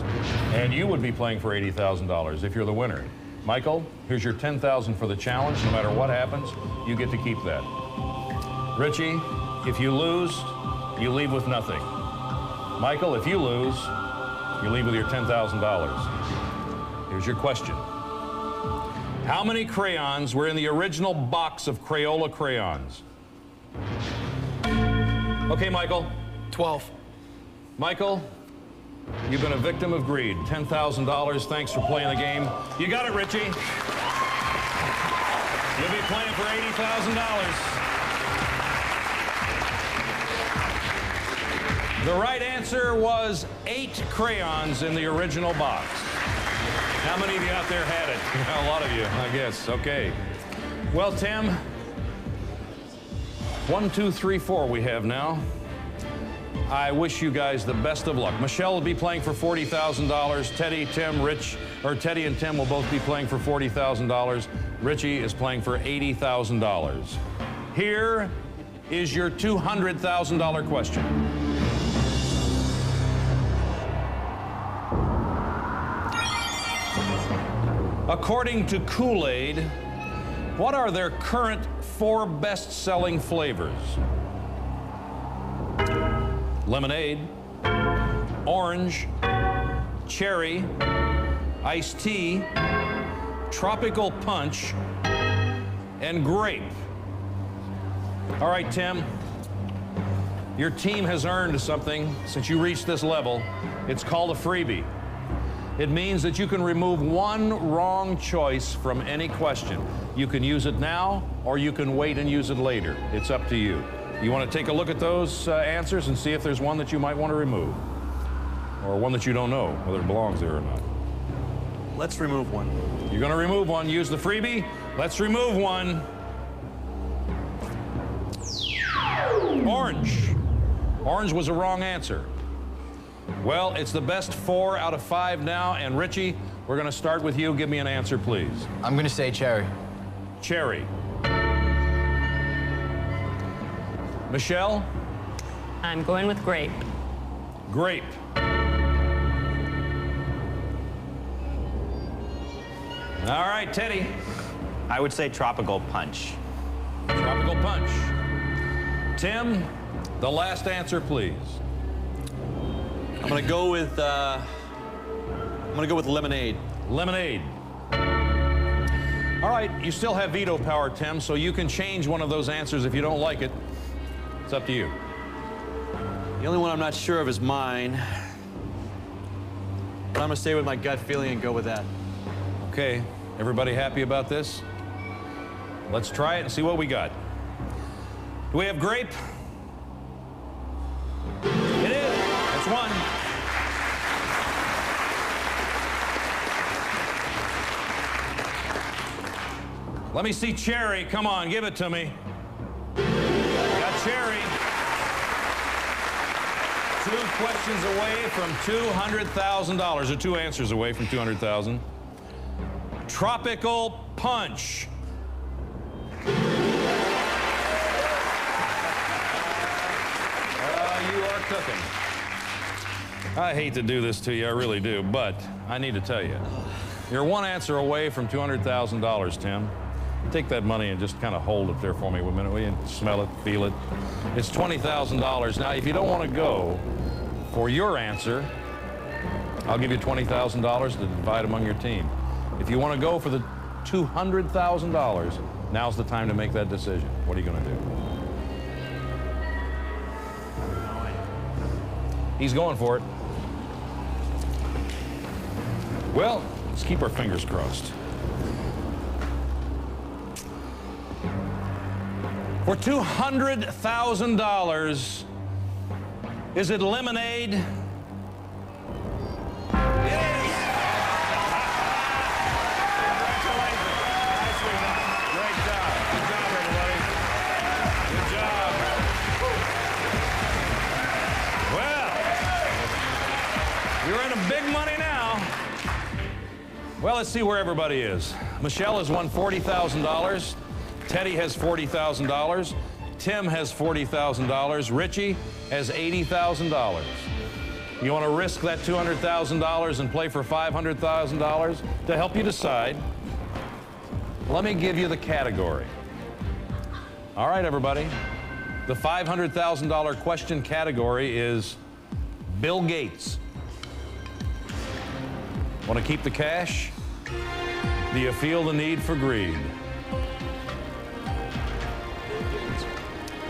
And you would be playing for $80,000 if you're the winner. Michael, here's your $10,000 for the challenge. No matter what happens, you get to keep that. Richie, if you lose, you leave with nothing. Michael, if you lose, you leave with your $10,000. Here's your question. How many crayons were in the original box of Crayola crayons? Okay, Michael. 12. Michael, you've been a victim of greed. $10,000. Thanks for playing the game. You got it, Richie. You'll be playing for $80,000. The right answer was 8 crayons in the original box. How many of you out there had it? A lot of you, I guess. Okay. Well, Tim, 1, 2, 3, 4 we have now. I wish you guys the best of luck. Michelle will be playing for $40,000. Teddy, Tim, Teddy and Tim will both be playing for $40,000. Richie is playing for $80,000. Here is your $200,000 question. According to Kool-Aid, what are their current 4 best-selling flavors? Lemonade, orange, cherry, iced tea, tropical punch, and grape. All right, Tim, your team has earned something since you reached this level. It's called a freebie. It means that you can remove one wrong choice from any question. You can use it now, or you can wait and use it later. It's up to you. You want to take a look at those answers and see if there's one that you might want to remove, or one that you don't know whether it belongs there or not. Let's remove one. You're going to remove one. Use the freebie. Let's remove one. Orange. Orange was a wrong answer. Well, it's the best 4 out of 5 now. And Richie, we're going to start with you. Give me an answer, please. I'm going to say cherry. Cherry. Michelle? I'm going with grape. Grape. All right, Teddy. I would say tropical punch. Tropical punch. Tim, the last answer, please. I'm going to go with lemonade. Lemonade. All right, you still have veto power, Tim, so you can change one of those answers if you don't like it. It's up to you. The only one I'm not sure of is mine. But I'm going to stay with my gut feeling and go with that. Okay, everybody happy about this? Let's try it and see what we got. Do we have grape? It is. That's one. Let me see cherry. Come on, give it to me. Got cherry. 2 questions away from $200,000, or 2 answers away from $200,000. Tropical punch. You are cooking. I hate to do this to you, I really do, but I need to tell you. You're 1 answer away from $200,000, Tim. Take that money and just kind of hold it there for me a minute, will you? Smell it, feel it. It's $20,000. Now, if you don't want to go for your answer, I'll give you $20,000 to divide among your team. If you want to go for the $200,000, now's the time to make that decision. What are you going to do? He's going for it. Well, let's keep our fingers crossed. For $200,000, is it lemonade? It is. Congratulations. Nicely done. Great job. Good job, everybody. Good job. Well, you're in a big money now. Well, let's see where everybody is. Michelle has won $40,000. Teddy has $40,000. Tim has $40,000. Richie has $80,000. You want to risk that $200,000 and play for $500,000? To help you decide, let me give you the category. All right, everybody. The $500,000 question category is Bill Gates. Want to keep the cash? Do you feel the need for greed?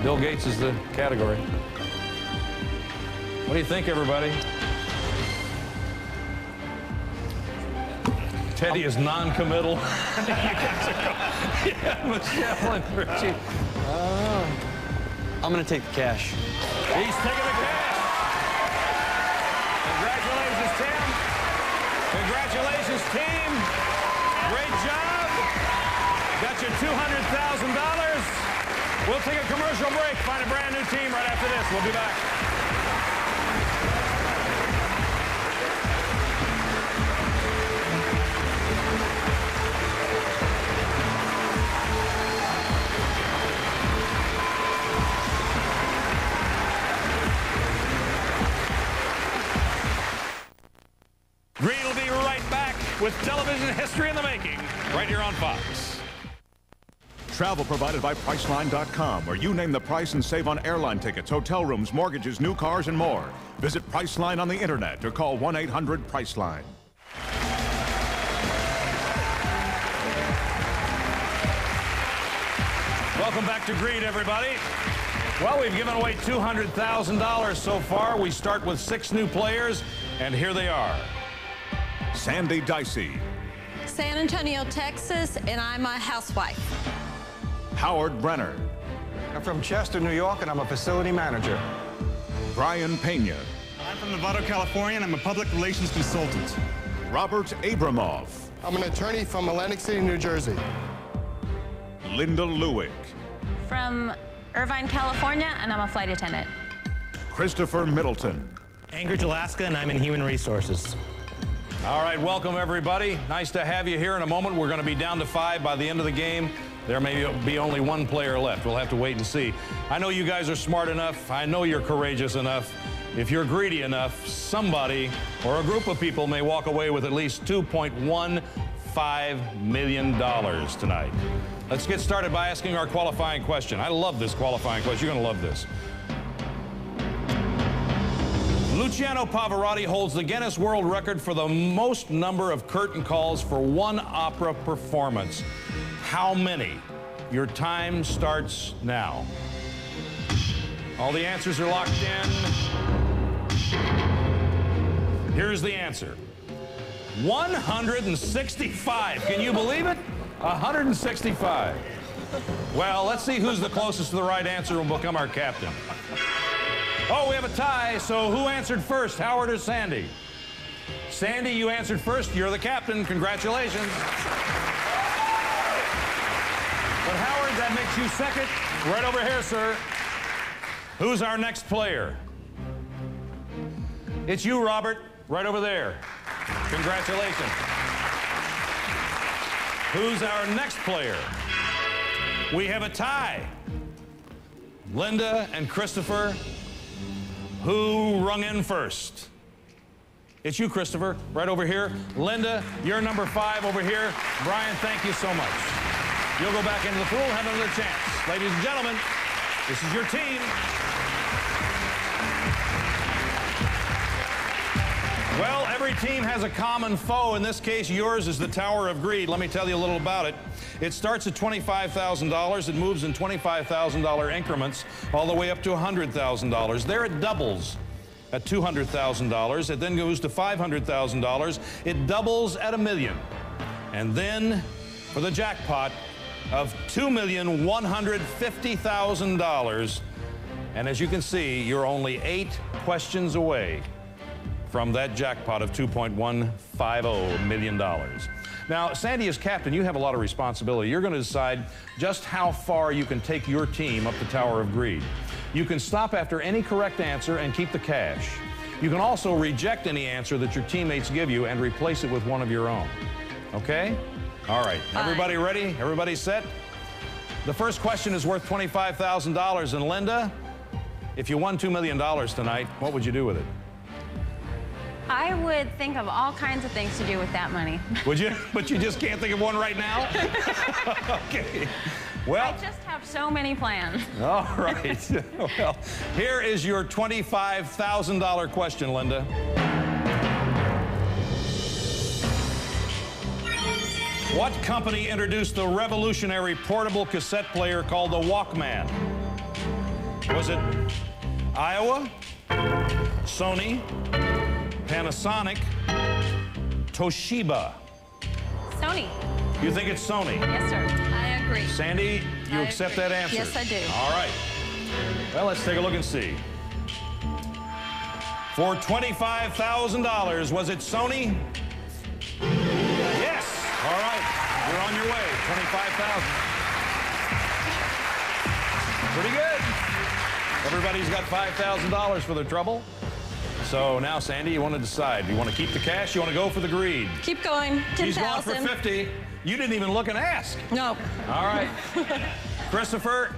Bill Gates is the category. What do you think, everybody? Teddy is non-committal. Yeah, Michelle and Richie. I'm going to take the cash. He's taking the cash. Congratulations, Tim. Congratulations, team. Great job. Got your $200,000. We'll take a commercial break, find a brand new team right after this. We'll be back. Green will be right back with television history in the making, right here on Fox. Travel provided by Priceline.com, where you name the price and save on airline tickets, hotel rooms, mortgages, new cars, and more. Visit Priceline on the internet or call 1-800-PRICELINE. Welcome back to Greed, everybody. Well, we've given away $200,000 so far. We start with 6 new players, and here they are. Sandy Dicey. San Antonio, Texas, and I'm a housewife. Howard Brenner. I'm from Chester, New York, and I'm a facility manager. Brian Pena. I'm from Novato, California, and I'm a public relations consultant. Robert Abramoff. I'm an attorney from Atlantic City, New Jersey. Linda Lewick. From Irvine, California, and I'm a flight attendant. Christopher Middleton. Anchorage, Alaska, and I'm in human resources. All right, welcome everybody. Nice to have you here. In a moment, we're going to be down to 5 by the end of the game. There may be only one player left. We'll have to wait and see. I know you guys are smart enough. I know you're courageous enough. If you're greedy enough, somebody or a group of people may walk away with at least $2.15 million tonight. Let's get started by asking our qualifying question. I love this qualifying question. You're going to love this. Luciano Pavarotti holds the Guinness World Record for the most number of curtain calls for one opera performance. How many? Your time starts now. All the answers are locked in. Here's the answer. 165. Can you believe it? 165. Well, let's see who's the closest to the right answer and will become our captain. Oh, we have a tie, so who answered first, Howard or Sandy? Sandy, you answered first. You're the captain. Congratulations. But Howard, that makes you second. Right over here, sir. Who's our next player? It's you, Robert, right over there. Congratulations. Who's our next player? We have a tie. Linda and Christopher. Who rung in first? It's you, Christopher, right over here. Linda, you're number 5 over here. Brian, thank you so much. You'll go back into the pool, have another chance. Ladies and gentlemen, this is your team. Well, every team has a common foe. In this case, yours is the Tower of Greed. Let me tell you a little about it. It starts at $25,000. It moves in $25,000 increments all the way up to $100,000. There it doubles at $200,000. It then goes to $500,000. It doubles at $1 million. And then for the jackpot of $2,150,000. And as you can see, you're only 8 questions away from that jackpot of $2.150 million. Now, Sandy, as captain, you have a lot of responsibility. You're going to decide just how far you can take your team up the Tower of Greed. You can stop after any correct answer and keep the cash. You can also reject any answer that your teammates give you and replace it with one of your own. Okay? All right. Everybody ready? Everybody set? The first question is worth $25,000. And Linda, if you won $2 million tonight, what would you do with it? I would think of all kinds of things to do with that money. Would you? But you just can't think of one right now? Okay. Well, I just have so many plans. All right. Well, here is your $25,000 question, Linda. What company introduced the revolutionary portable cassette player called the Walkman? Was it Iowa, Sony, Panasonic, Toshiba? Sony. You think it's Sony? Yes, sir. I agree. Sandy, you accept that answer? Yes, I do. All right. Well, let's take a look and see. For $25,000, was it Sony? Yes. All right. You're on your way. $25,000. Pretty good. Everybody's got $5,000 for their trouble. So now, Sandy, you want to decide. You want to keep the cash? You want to go for the greed? Keep going. 10,000. She's going for 50. You didn't even look and ask. No. All right. Christopher,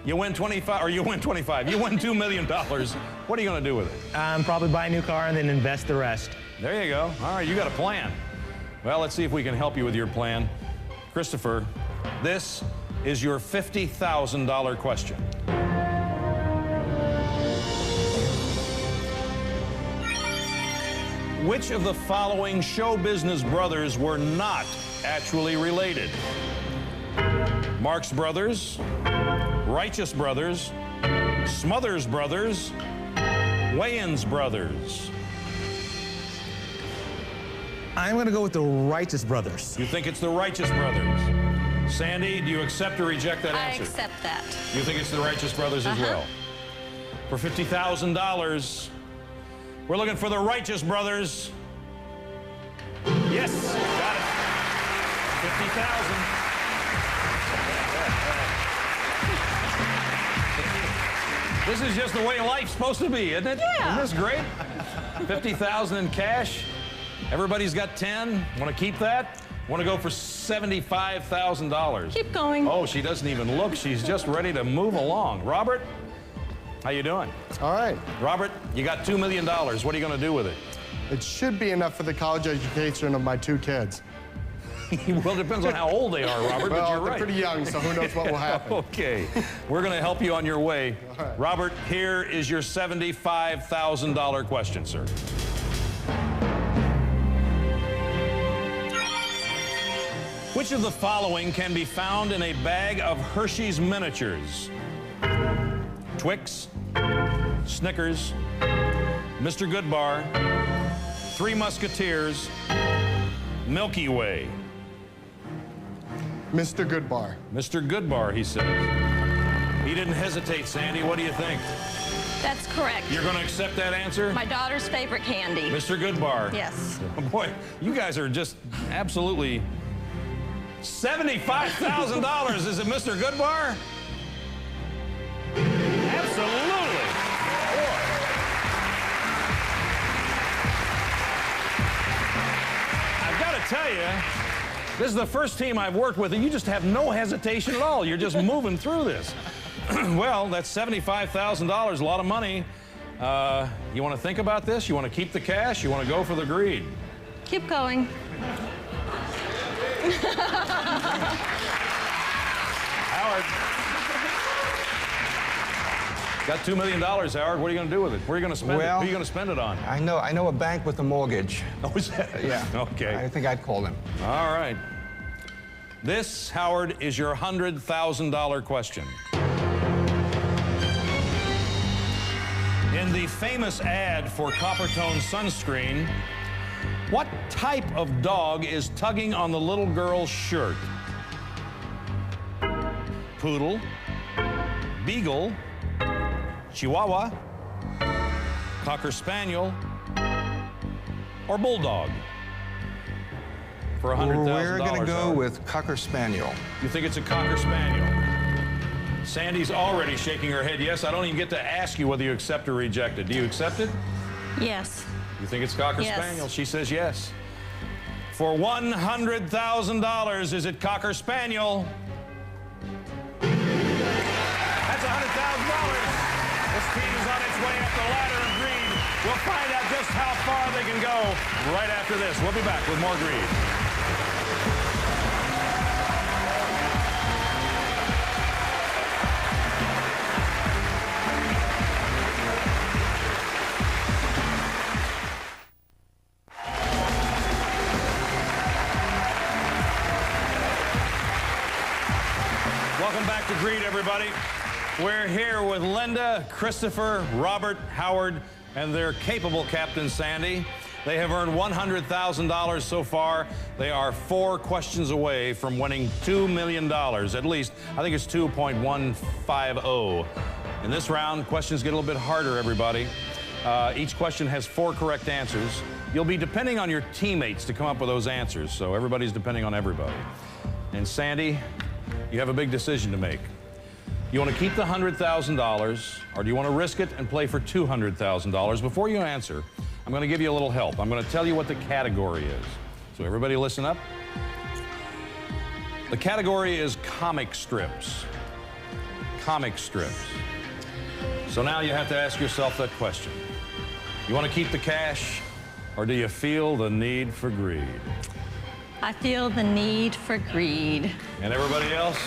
you win 25, or you win 25. You win $2 million. What are you going to do with it? Probably buy a new car and then invest the rest. There you go. All right, you got a plan. Well, let's see if we can help you with your plan. Christopher, this is your $50,000 question. Which of the following show business brothers were not actually related? Marx Brothers, Righteous Brothers, Smothers Brothers, Wayans Brothers. I'm going to go with the Righteous Brothers. You think it's the Righteous Brothers. Sandy, do you accept or reject that answer? I accept that. You think it's the Righteous Brothers as well? For $50,000, we're looking for the Righteous Brothers. Yes, got it. 50,000. This is just the way life's supposed to be, isn't it? Yeah. Isn't this great? 50,000 in cash. Everybody's got 10. Want to keep that? Want to go for $75,000. Keep going. Oh, she doesn't even look. She's just ready to move along. Robert, how you doing? All right. Robert, you got $2 million. What are you going to do with it? It should be enough for the college education of my 2 kids. Well, it depends on how old they are, Robert, well, but you're they're right. pretty young, so who knows what will happen. Okay. We're going to help you on your way. Right. Robert, here is your $75,000 question, sir. Which of the following can be found in a bag of Hershey's miniatures? Twix, Snickers, Mr. Goodbar, Three Musketeers, Milky Way. Mr. Goodbar. Mr. Goodbar, he says. He didn't hesitate, Sandy. What do you think? That's correct. You're going to accept that answer? My daughter's favorite candy. Mr. Goodbar. Yes. Oh, boy, you guys are just absolutely... $75,000. Is it Mr. Goodbar? Absolutely. Boy. I've got to tell you, this is the first team I've worked with, and you just have no hesitation at all. You're just moving through this. Well, that's $75,000, a lot of money. You want to think about this? You want to keep the cash? You want to go for the greed? Keep going. Howard. Got $2 million, Howard. What are you going to do with it? Where are you going to spend it? Who are you going to spend it on? I know a bank with a mortgage. Oh, is that? Yeah. Okay. I think I'd call them. All right. This, Howard, is your $100,000 question. In the famous ad for Coppertone sunscreen, what type of dog is tugging on the little girl's shirt? Poodle, Beagle, Chihuahua, Cocker Spaniel, or Bulldog? For $100,000. We're going to go with Cocker Spaniel. You think it's a Cocker Spaniel? Sandy's already shaking her head yes. I don't even get to ask you whether you accept or reject it. Do you accept it? Yes. You think it's Cocker Spaniel? She says yes. For $100,000, is it Cocker Spaniel? That's $100,000. This team is on its way up the ladder of greed. We'll find out just how far they can go right after this. We'll be back with more greed. Welcome back to Greed, everybody. We're here with Linda, Christopher, Robert, Howard, and their capable captain, Sandy. They have earned $100,000 so far. They are 4 questions away from winning $2 million, at least. I think it's 2.150. In this round, questions get a little bit harder, everybody. Each question has 4 correct answers. You'll be depending on your teammates to come up with those answers, so everybody's depending on everybody. And Sandy, you have a big decision to make. You want to keep the $100,000, or do you want to risk it and play for $200,000? Before you answer, I'm going to give you a little help. I'm going to tell you what the category is. So everybody listen up. The category is comic strips. Comic strips. So now you have to ask yourself that question. You want to keep the cash, or do you feel the need for greed? I feel the need for greed. And everybody else?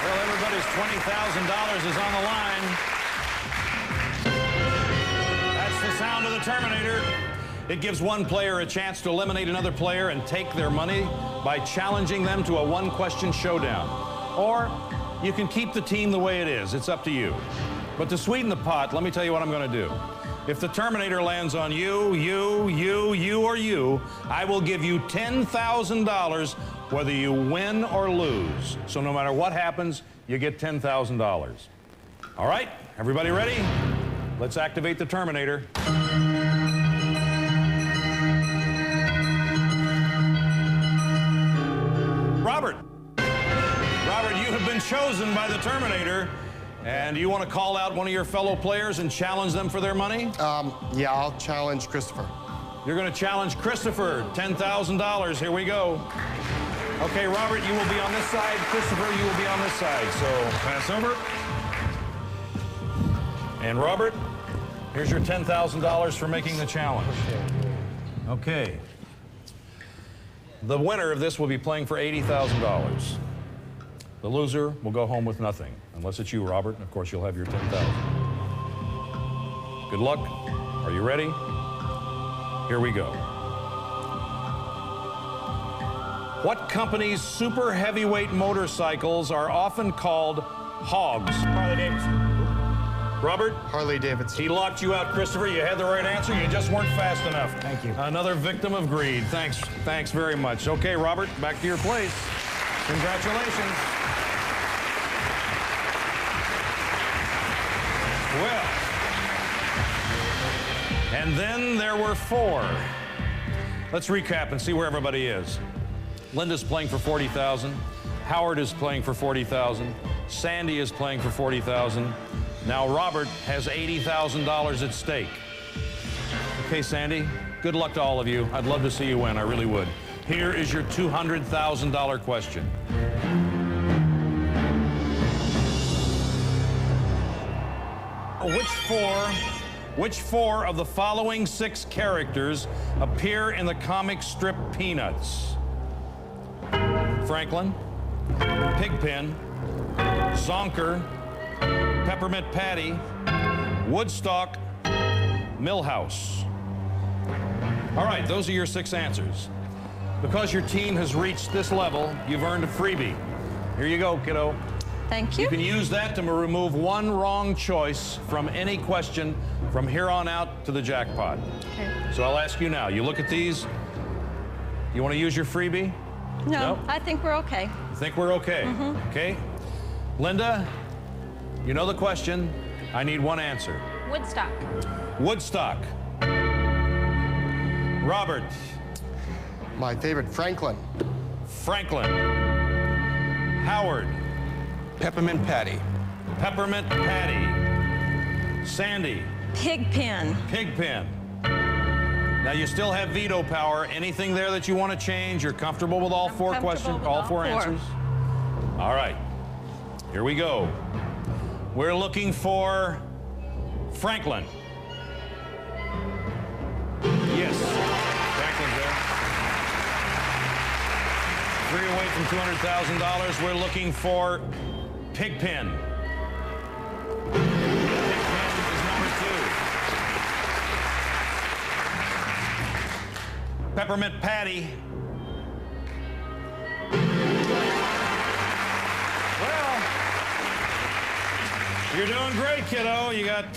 Well, everybody's $20,000 is on the line. That's the sound of the Terminator. It gives one player a chance to eliminate another player and take their money by challenging them to a one-question showdown. Or you can keep the team the way it is. It's up to you. But to sweeten the pot, let me tell you what I'm going to do. If the Terminator lands on you, or you, I will give you $10,000 whether you win or lose. So no matter what happens, you get $10,000. All right, everybody ready? Let's activate the Terminator. Robert, you have been chosen by the Terminator. And you want to call out one of your fellow players and challenge them for their money? Yeah, I'll challenge Christopher. You're going to challenge Christopher. $10,000. Here we go. Okay, Robert, you will be on this side. Christopher, you will be on this side. So pass over. And Robert, here's your $10,000 for making the challenge. Okay. The winner of this will be playing for $80,000. The loser will go home with nothing, unless it's you, Robert, and of course you'll have your $10,000. Good luck. Are you ready? Here we go. What company's super heavyweight motorcycles are often called hogs? Harley Davidson. Robert? Harley Davidson. He locked you out, Christopher. You had the right answer. You just weren't fast enough. Thank you. Another victim of greed. Thanks very much. Okay, Robert, back to your place. Congratulations. Well, and then there were 4. Let's recap and see where everybody is. Linda's playing for $40,000. Howard is playing for $40,000. Sandy is playing for $40,000. Now Robert has $80,000 at stake. Okay, Sandy, good luck to all of you. I'd love to see you win, I really would. Here is your $200,000 question. Which four of the following 6 characters appear in the comic strip Peanuts? Franklin, Pigpen, Zonker, Peppermint Patty, Woodstock, Millhouse. All right, those are your 6 answers. Because your team has reached this level, you've earned a freebie. Here you go, kiddo. Thank you. You can use that to remove 1 wrong choice from any question from here on out to the jackpot. Okay. So I'll ask you now. You look at these. You want to use your freebie? No, I think we're okay. You think we're okay? Mm-hmm. Okay. Linda, you know the question. I need 1 answer. Woodstock. Woodstock. Robert. My favorite, Franklin. Franklin. Howard. Peppermint Patty. Peppermint Patty. Sandy. Pigpen. Pigpen. Now you still have veto power. Anything there that you want to change? You're comfortable with all 4 questions, all 4 answers? All right. Here we go. We're looking for Franklin. Yes. Franklin's there. 3 away from $200,000. We're looking for Pigpen. Pigpen is number 2. Peppermint Patty. Well, you're doing great, kiddo. You got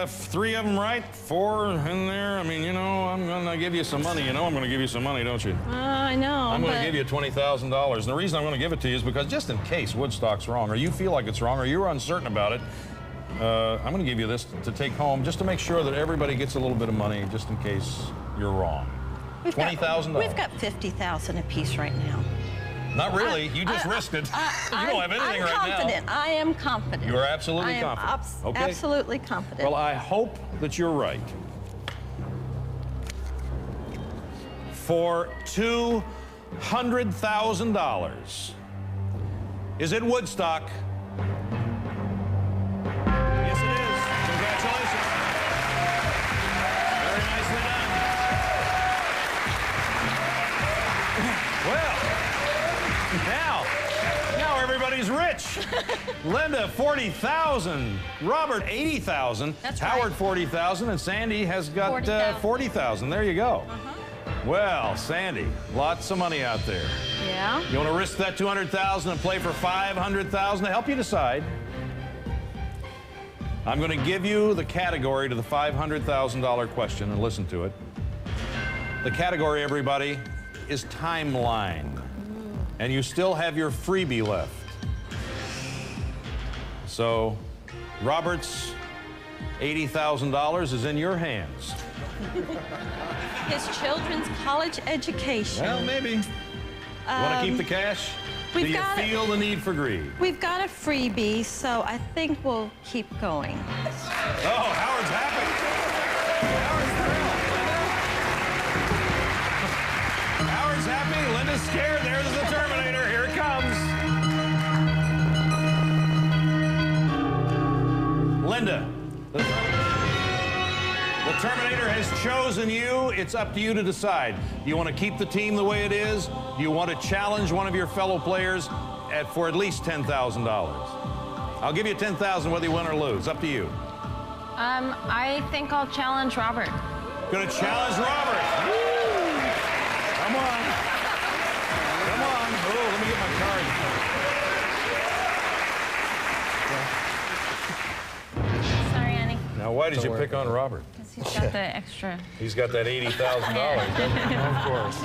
3 of them right, 4 in there. I mean, you know, I'm going to give you some money. You know I'm going to give you some money, don't you? I know, I'm going to give you $20,000. And the reason I'm going to give it to you is because just in case Woodstock's wrong, or you feel like it's wrong, or you're uncertain about it, I'm going to give you this to take home just to make sure that everybody gets a little bit of money just in case you're wrong. $20,000. We've got $50,000 apiece right now. Not really. You just risked it. You don't have anything right now. I'm confident. I am confident. You are absolutely confident. Okay. Absolutely confident. Well, I hope that you're right. For $200,000, is it Woodstock? Yes, it is. Congratulations. Very nicely done. Well, now everybody's rich. Linda, 40,000. Robert, 80,000. That's Howard, right. 40,000. And Sandy has got 40,000. There you go. Well, Sandy, lots of money out there. Yeah. You want to risk that $200,000 and play for $500,000 to help you decide? I'm going to give you the category to the $500,000 question, and listen to it. The category, everybody, is timeline. And you still have your freebie left. So, Robert's $80,000 is in your hands. His children's college education. Well, maybe. Want to keep the cash? Do you feel the need for greed? We've got a freebie, so I think we'll keep going. Oh, Howard's happy. Howard's happy. Linda's scared. There's the Terminator. Here it comes. Linda, the Terminator has chosen you. It's up to you to decide. Do you want to keep the team the way it is? Do you want to challenge one of your fellow players for at least $10,000? I'll give you $10,000 whether you win or lose. Up to you. I think I'll challenge Robert. Gonna challenge Robert. Woo! Come on. Come on. Oh, let me get my card. Sorry, Annie. Now, why did you pick on Robert? Because he's got the extra. He's got that $80,000. Of course.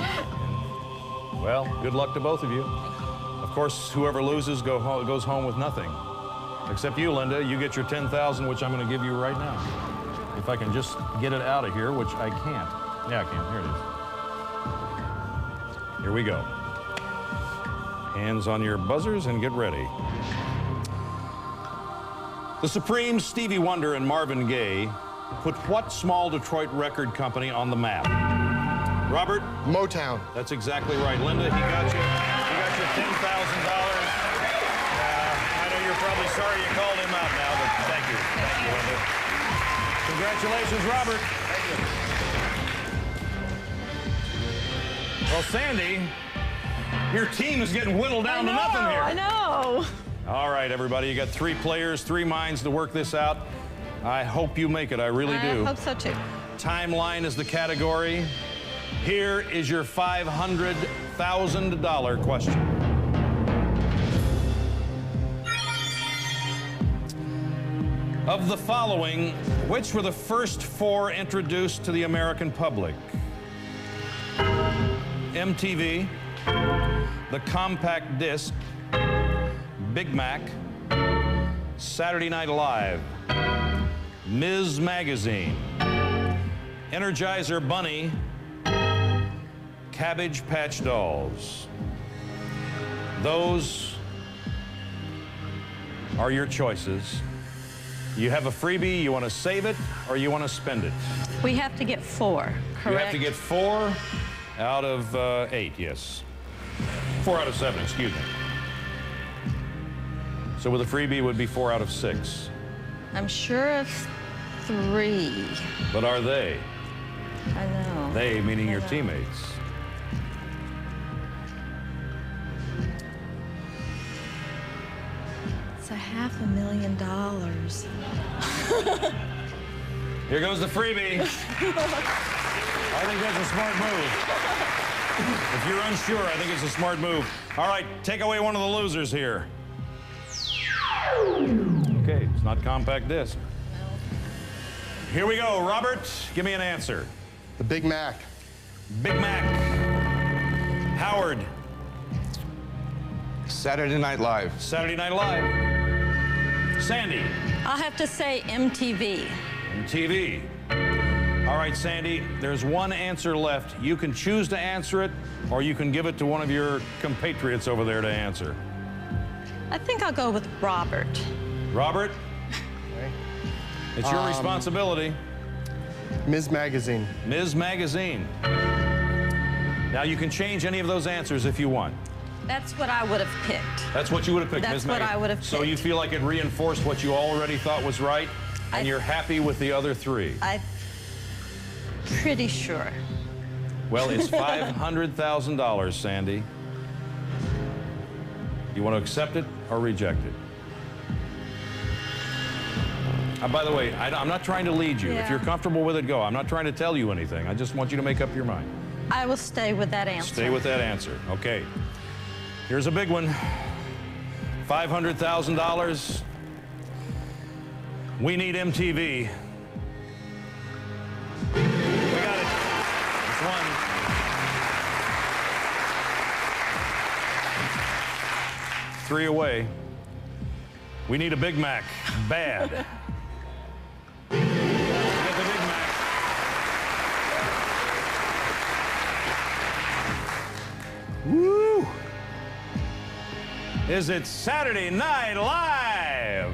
Well, good luck to both of you. Of course, whoever loses goes home with nothing. Except you, Linda. You get your $10,000, which I'm going to give you right now. If I can just get it out of here, which I can't. Yeah, I can. Here it is. Here we go. Hands on your buzzers and get ready. The Supremes, Stevie Wonder and Marvin Gaye put what small Detroit record company on the map? Robert? Motown. That's exactly right. Linda, he got you. He got your $10,000. I know you're probably sorry you called him out now, but thank you. Thank you, Linda. Congratulations, Robert. Thank you. Well, Sandy, your team is getting whittled down to nothing here. I know. All right, everybody, you got 3 players, 3 minds to work this out. I hope you make it. I really do. I hope so, too. Timeline is the category. Here is your $500,000 question. Of the following, which were the first 4 introduced to the American public? MTV, the compact disc, Big Mac, Saturday Night Live, Ms. Magazine, Energizer Bunny, Cabbage Patch Dolls. Those are your choices. You have a freebie, you want to save it, or you want to spend it? We have to get 4, correct? You have to get 4 out of 8, yes. 4 out of 7, excuse me. So with a freebie, it would be 4 out of 6. I'm sure of 3. But are they? I know. They, meaning your teammates. It's $500,000. Here goes the freebie. I think that's a smart move. If you're unsure, I think it's a smart move. All right, take away one of the losers here. Okay, it's not compact disc. Here we go. Robert, give me an answer. The Big Mac. Big Mac. Howard. Saturday Night Live. Saturday Night Live. Sandy. I'll have to say MTV. MTV. All right, Sandy, there's one answer left. You can choose to answer it, or you can give it to one of your compatriots over there to answer. I think I'll go with Robert. Robert? Okay. It's your responsibility. Ms. Magazine. Ms. Magazine. Now, you can change any of those answers if you want. That's what I would have picked. That's what you would have picked, That's Ms. what I would have picked. So you feel like it reinforced what you already thought was right, and you're happy with the other 3? I'm pretty sure. Well, it's $500,000, Sandy. You want to accept it or reject it? By the way, I'm not trying to lead you. Yeah. If you're comfortable with it, go. I'm not trying to tell you anything. I just want you to make up your mind. I will stay with that answer. Stay with that answer. Okay. Here's a big one. $500,000. We need MTV. We got it. It's one. Three away. We need a Big Mac. Bad. Get the Big Mac. Woo! Is it Saturday Night Live?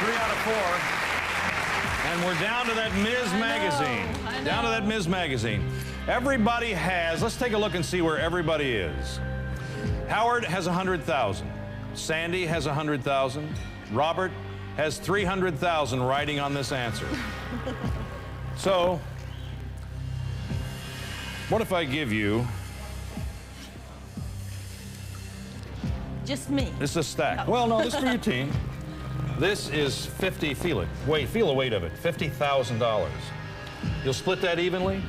3 out of 4. And we're down to that Ms. Magazine. Down to that Ms. Magazine. Everybody has, let's take a look and see where everybody is. Howard has 100,000. Sandy has 100,000. Robert has 300,000 riding on this answer. So, what if I give you... Just me. This is a stack. Well, no, this is for your team. This is 50, feel it. Wait, feel the weight of it. $50,000. You'll split that evenly?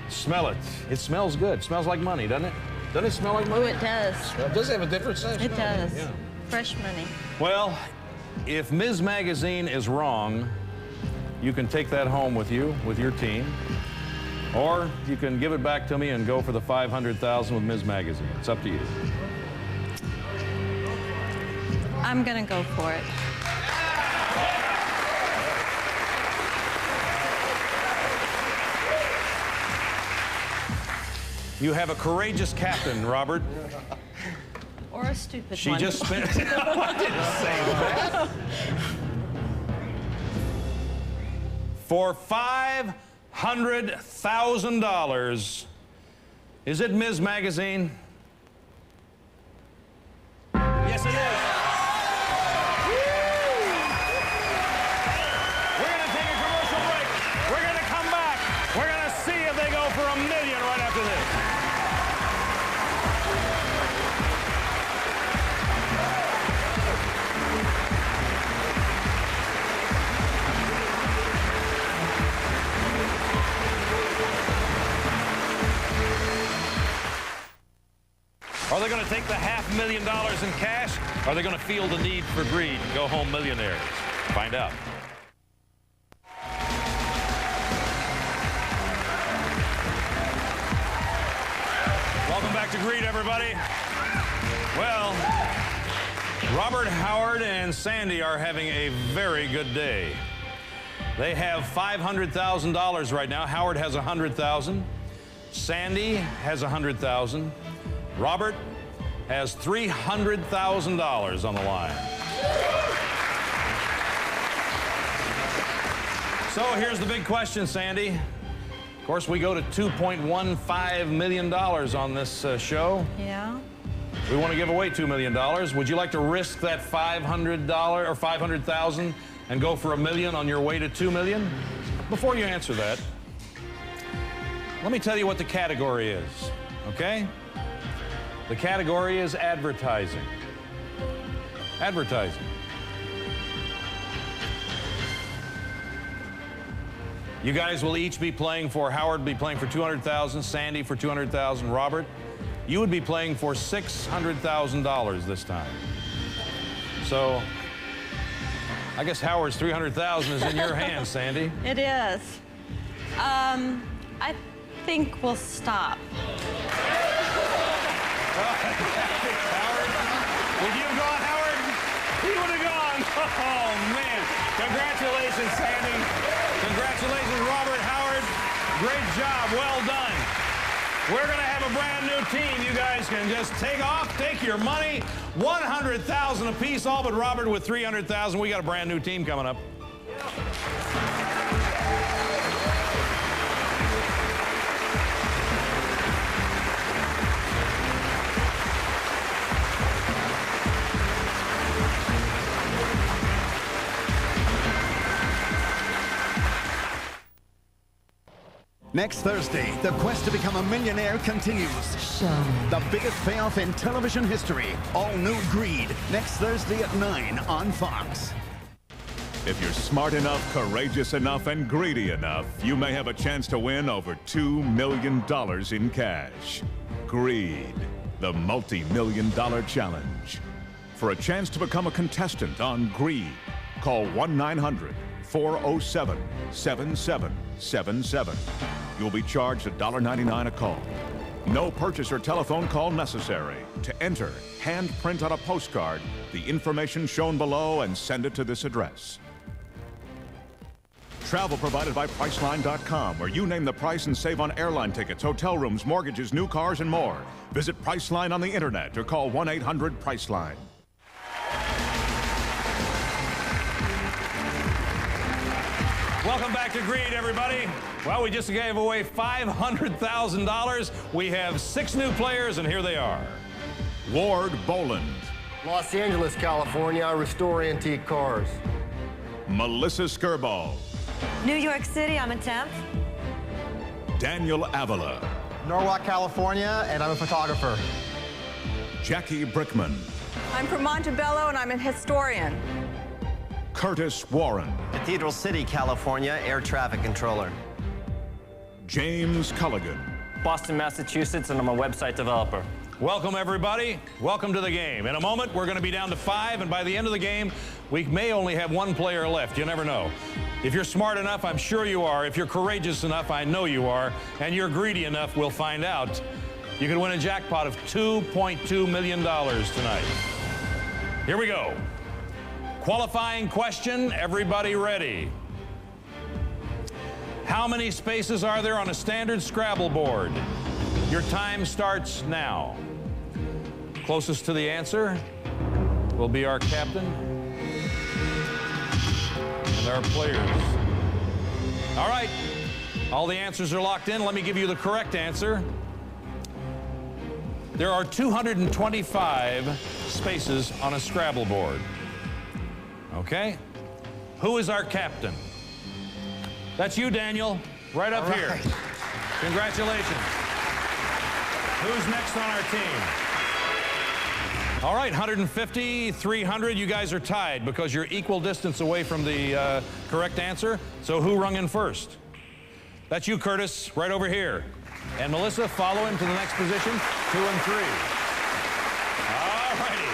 Smell it. It smells good. It smells like money, doesn't it? Doesn't it smell like money? Oh, it does. It does have a different sense. It does. Yeah. Fresh money. Well, if Ms. Magazine is wrong, you can take that home with you, with your team. Or you can give it back to me and go for the $500,000 with Ms. Magazine. It's up to you. I'm going to go for it. You have a courageous captain, Robert. Or a stupid She one. just spent... I didn't say that. For $500,000, is it Ms. Magazine? Yes, it is. We're going to take a commercial break. We're going to come back. We're going to see if they go for $1 million right after this. Are they going to take the $500,000 in cash? Or are they going to feel the need for greed and go home millionaires? Find out. Welcome back to Greed, everybody. Well, Robert, Howard, and Sandy are having a very good day. They have $500,000 right now. Howard has $100,000. Sandy has $100,000. Robert has $300,000 on the line. So here's the big question, Sandy. Of course, we go to $2.15 million on this show. Yeah. We want to give away $2 million. Would you like to risk that $500 or $500,000 and go for $1 million on your way to $2 million? Before you answer that, let me tell you what the category is, okay? The category is advertising. Advertising. You guys will each be playing for, Howard will be playing for $200,000, Sandy for $200,000, Robert, you would be playing for $600,000 this time. So, I guess Howard's $300,000 is in your hands, Sandy. It is. I think we'll stop. Howard, would you have gone, Howard? He would have gone. Oh, man. Congratulations, Sandy. Congratulations, Robert, Howard. Great job. Well done. We're going to have a brand new team. You guys can just take off, take your money. $100,000 apiece, all but Robert with $300,000. We got a brand new team coming up. Next Thursday, the quest to become a millionaire continues. The biggest payoff in television history. All new Greed. Next Thursday at 9 on Fox. If you're smart enough, courageous enough, and greedy enough, you may have a chance to win over $2 million in cash. Greed. the multi-million-dollar challenge. For a chance to become a contestant on Greed, call 1-900-407-7777. You'll be charged $1.99 a call. No purchase or telephone call necessary. To enter, hand print on a postcard the information shown below and send it to this address. Travel provided by Priceline.com, where you name the price and save on airline tickets, hotel rooms, mortgages, new cars, and more. Visit Priceline on the internet or call 1-800-PRICELINE. Welcome back to Greed, everybody. Well, we just gave away $500,000. We have 6 new players, and here they are. Ward Boland. Los Angeles, California. I restore antique cars. Melissa Skirball. New York City, I'm a temp. Daniel Avila. Norwalk, California, and I'm a photographer. Jackie Brickman. I'm from Montebello, and I'm a historian. Curtis Warren. Cathedral City, California, air traffic controller. James Culligan. Boston, Massachusetts, and I'm a website developer. Welcome, everybody. Welcome to the game. In a moment, we're going to be down to 5, and by the end of the game, we may only have 1 player left. You never know. If you're smart enough, I'm sure you are. If you're courageous enough, I know you are. And you're greedy enough, we'll find out. You could win a jackpot of $2.2 million tonight. Here we go. Qualifying question, everybody ready? How many spaces are there on a standard Scrabble board? Your time starts now. Closest to the answer will be our captain and our players. All right, all the answers are locked in. Let me give you the correct answer. There are 225 spaces on a Scrabble board. Okay? Who is our captain? That's you, Daniel, right up here. Congratulations. Who's next on our team? All right, 150, 300, you guys are tied because you're equal distance away from the correct answer. So who rung in first? That's you, Curtis, right over here. And Melissa, follow him to the next position, 2 and 3. All righty.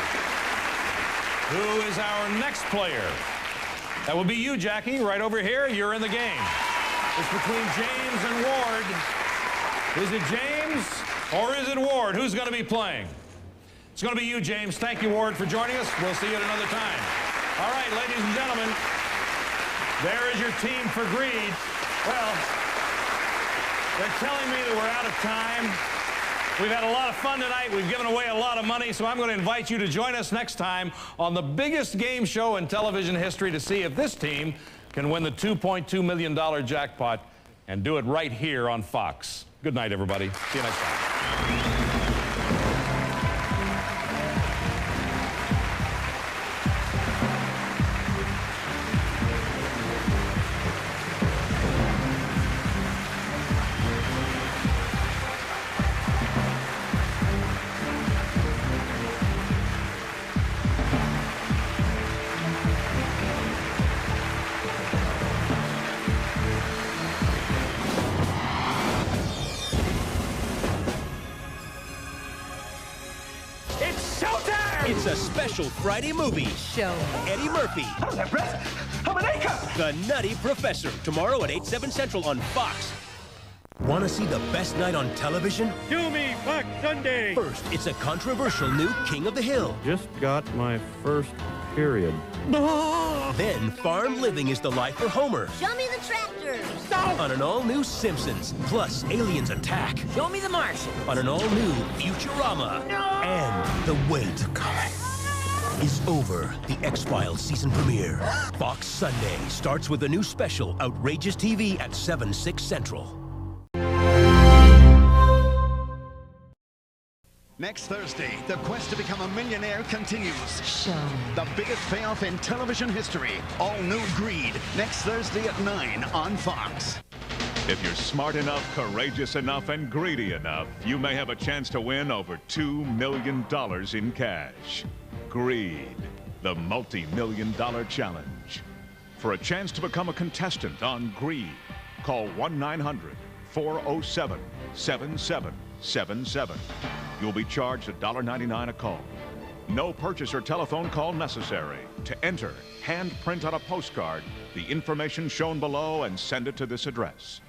Who is our next player? That will be you, Jackie, right over here. You're in the game. It's between James and Ward. Is it James or is it Ward? Who's going to be playing? It's going to be you, James. Thank you, Ward, for joining us. We'll see you at another time. All right, ladies and gentlemen, there is your team for Greed. Well, they're telling me that we're out of time. We've had a lot of fun tonight. We've given away a lot of money, so I'm going to invite you to join us next time on the biggest game show in television history to see if this team can win the $2.2 million jackpot and do it right here on Fox. Good night, everybody. See you next time. It's a special Friday movie show. Eddie Murphy. How's that, Brett? I'm an acre. The Nutty Professor. Tomorrow at 8/7 Central on Fox. Want to see the best night on television? Do me Fox Sunday. First, it's a controversial new King of the Hill. Just got my first period. Then Farm Living is the life for Homer. Show me the tractor. Stop. On an all-new Simpsons. Plus, Aliens Attack. Show me the Martian. On an all-new Futurama. No. And the wait is over. The X-Files season premiere. Fox Sunday starts with a new special, Outrageous TV at 7/6 Central. Next Thursday, the quest to become a millionaire continues. The biggest payoff in television history. All new Greed. Next Thursday at 9 on Fox. If you're smart enough, courageous enough, and greedy enough, you may have a chance to win over $2 million in cash. Greed, the multi-million-dollar challenge. For a chance to become a contestant on Greed, call 1-900-407-7777. You'll be charged $1.99 a call. No purchase or telephone call necessary. To enter, hand print on a postcard the information shown below and send it to this address.